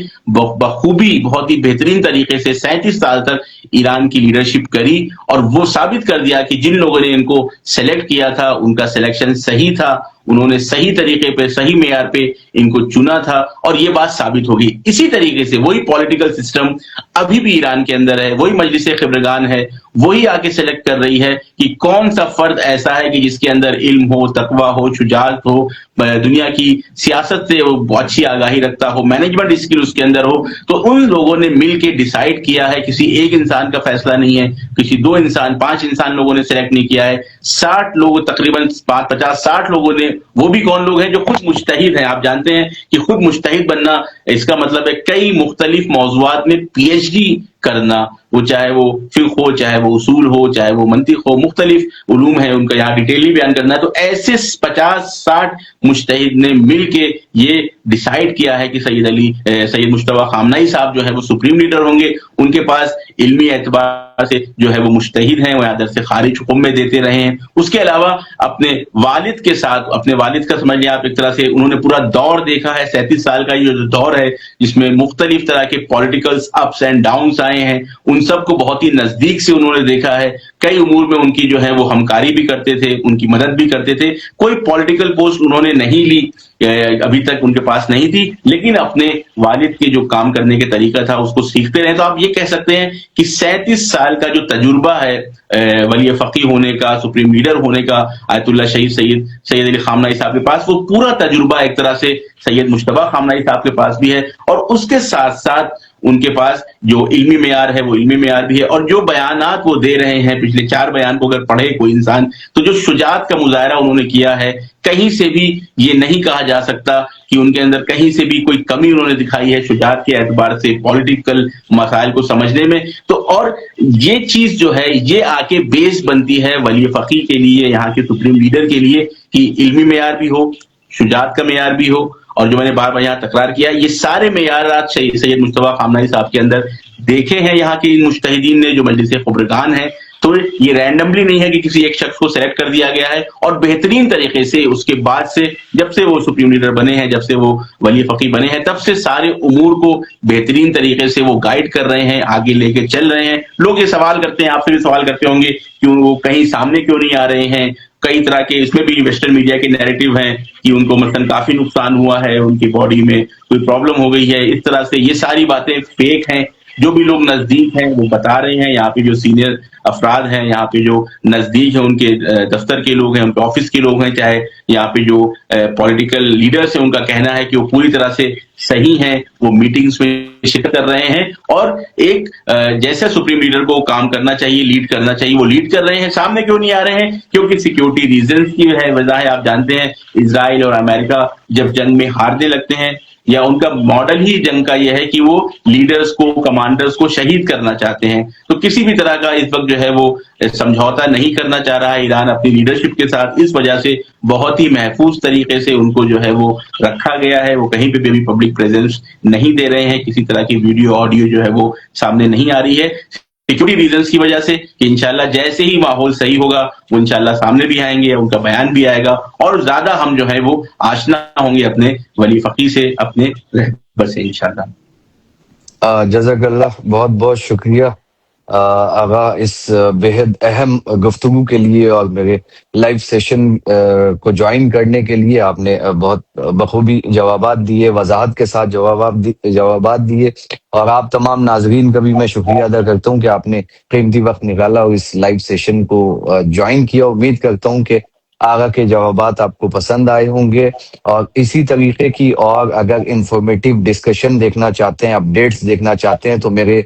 बखूबी बहुत ही बेहतरीन तरीके से 37 साल तक ईरान की लीडरशिप करी और वो साबित कर दिया कि जिन लोगों ने इनको सेलेक्ट किया था उनका सिलेक्शन सही था, उन्होंने सही तरीके पे, सही मेयार पे इनको चुना था और ये बात साबित होगी। इसी तरीके से वही पॉलिटिकल सिस्टम अभी भी ईरान के अंदर है, वही मजलिस खिब्रगान है, वही आके सेलेक्ट कर रही है कि कौन सा फर्द ऐसा है कि जिसके अंदर इल्म हो, तकवा हो, शुजाअत हो, दुनिया की सियासत से वो अच्छी आगाही रखता हो, मैनेजमेंट स्किल उसके अंदर हो। तो उन लोगों ने मिल के डिसाइड किया है, किसी एक इंसान का फैसला नहीं है, किसी 2 इंसान, 5 इंसान लोगों ने सेलेक्ट नहीं किया है, 60 लोग, तकरीबन 50-60 लोगों ने, वो भी कौन लोग हैं जो खुद मुज्तहिद हैं। आप जानते हैं कि खुद मुज्तहिद बनना इसका मतलब है कई मुख्तलिफ मौज़ूआत में पीएचडी करना, वो चाहे वो फिक़्ह हो, चाहे वो उसूल हो, चाहे वो मंतिक हो, मुख्तलिफ उलूम है, उनका यहाँ डिटेली बयान करना है। तो ऐसे 50-60 मुज्तहिद ने मिलके ये डिसाइड किया है कि सैयद मुज्तबा खामनाई साहब जो है वो सुप्रीम लीडर होंगे। उनके पास इल्मी एतबार से जो है वो मुज्तहिद हैं, वो आदर से खारिज हुक्म में देते रहे हैं। उसके अलावा अपने वालिद के साथ, अपने वालिद का समझ लिया आप एक तरह से, उन्होंने पूरा दौर देखा है, 37 साल का ये जो दौर है जिसमें मुख्तलिफ तरह के पॉलिटिकल्स अप्स एंड डाउन्स आए हैं, उन सबको बहुत ही नजदीक से उन्होंने देखा है। कई उमूर में उनकी जो है वो हमकारी भी करते थे, उनकी मदद भी करते थे। कोई पॉलिटिकल पोस्ट उन्होंने नहीं ली, अभी तक उनके पास नहीं थी, लेकिन अपने वालिद के जो काम करने के तरीका था उसको सीखते रहे। तो आप ये कह सकते हैं कि 37 साल का जो तजुर्बा है वली फकीह होने का, सुप्रीम लीडर होने का, आयतुल्लाह शहीद सैयद अली खामनाई साहब के पास वो पूरा तजुर्बा एक तरह से सैयद मुज्तबा खामनाई साहब के पास भी है। और उसके साथ साथ उनके पास जो इल्मी मेयार है वो इल्मी मेयार भी है, और जो बयानात वो दे रहे हैं, पिछले 4 बयान को अगर पढ़े कोई इंसान, तो जो शुजात का मुजाहरा उन्होंने किया है, कहीं से भी ये नहीं कहा जा सकता कि उनके अंदर कहीं से भी कोई कमी उन्होंने दिखाई है शुजात के एतबार से, पॉलिटिकल मसाइल को समझने में। तो और ये चीज जो है ये आके बेस बनती है वली फकीह के लिए, यहाँ के सुप्रीम लीडर के लिए, कि इल्मी मेयार भी हो, शुजात का मेयार भी हो, और जो मैंने बार बार यहाँ तकरार किया, ये सारे मेयारात सैयद मुज्तबा खामनाई साहब के अंदर देखे हैं यहाँ के मुज्तहिदीन ने, जो मजलिस खिब्रगान है। तो ये रैंडमली नहीं है कि किसी एक शख्स को सेलेक्ट कर दिया गया है, और बेहतरीन तरीके से उसके बाद से, जब से वो सुप्रीम लीडर बने हैं, जब से वो वली फकीह बने हैं, तब से सारे उमूर को बेहतरीन तरीके से वो गाइड कर रहे हैं, आगे लेके चल रहे हैं। लोग ये सवाल करते हैं, आपसे भी सवाल करते होंगे, क्यों वो कहीं सामने क्यों नहीं आ रहे हैं। कई तरह के इसमें भी वेस्टर्न मीडिया के नैरेटिव हैं कि उनको मतलब काफी नुकसान हुआ है, उनकी बॉडी में कोई प्रॉब्लम हो गई है, इस तरह से ये सारी बातें फेक हैं। जो भी लोग नजदीक हैं वो बता रहे हैं, यहाँ पे जो सीनियर अफराद हैं, यहाँ पे जो नजदीक हैं, उनके दफ्तर के लोग हैं, उनके ऑफिस के लोग हैं, चाहे यहाँ पे जो पॉलिटिकल लीडर्स हैं, उनका कहना है कि वो पूरी तरह से सही हैं, वो मीटिंग्स में शिरकत कर रहे हैं, और एक जैसे सुप्रीम लीडर को काम करना चाहिए, लीड करना चाहिए, वो लीड कर रहे हैं। सामने क्यों नहीं आ रहे हैं? क्योंकि सिक्योरिटी रीजंस की है, वजह है। आप जानते हैं इजराइल और अमेरिका जब जंग में हारने लगते हैं, या उनका मॉडल ही जंग का यह है कि वो लीडर्स को, कमांडर्स को शहीद करना चाहते हैं। तो किसी भी तरह का इस वक्त जो है वो समझौता नहीं करना चाह रहा है ईरान अपनी लीडरशिप के साथ। इस वजह से बहुत ही महफूज तरीके से उनको जो है वो रखा गया है। वो कहीं पे भी पब्लिक प्रेजेंस नहीं दे रहे हैं, किसी तरह की वीडियो ऑडियो जो है वो सामने नहीं आ रही है, सिक्योरिटी रीजंस की वजह से। कि इंशाल्लाह जैसे ही माहौल सही होगा वो इंशाल्लाह सामने भी आएंगे, उनका बयान भी आएगा, और ज्यादा हम जो है वो आशना होंगे अपने वली फकीह से, अपने रहबर से इंशाल्लाह। जज़ाकल्लाह, बहुत बहुत शुक्रिया आगा इस बेहद अहम गुफ्तगू के लिए और मेरे लाइव सेशन को ज्वाइन करने के लिए। आपने बहुत बखूबी जवाबात दिए, वजाहत के साथ जवाबात दिए, और आप तमाम नाजरीन का भी मैं शुक्रिया अदा करता हूँ कि आपने कीमती वक्त निकाला और इस लाइव सेशन को ज्वाइन किया। उम्मीद करता हूँ कि आगा के जवाबात आपको पसंद आए होंगे, और इसी तरीके की और अगर इंफॉर्मेटिव डिस्कशन देखना चाहते हैं, अपडेट्स देखना चाहते हैं, तो मेरे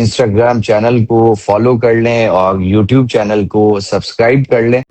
इंस्टाग्राम चैनल को फॉलो कर लें और यूट्यूब चैनल को सब्सक्राइब कर लें।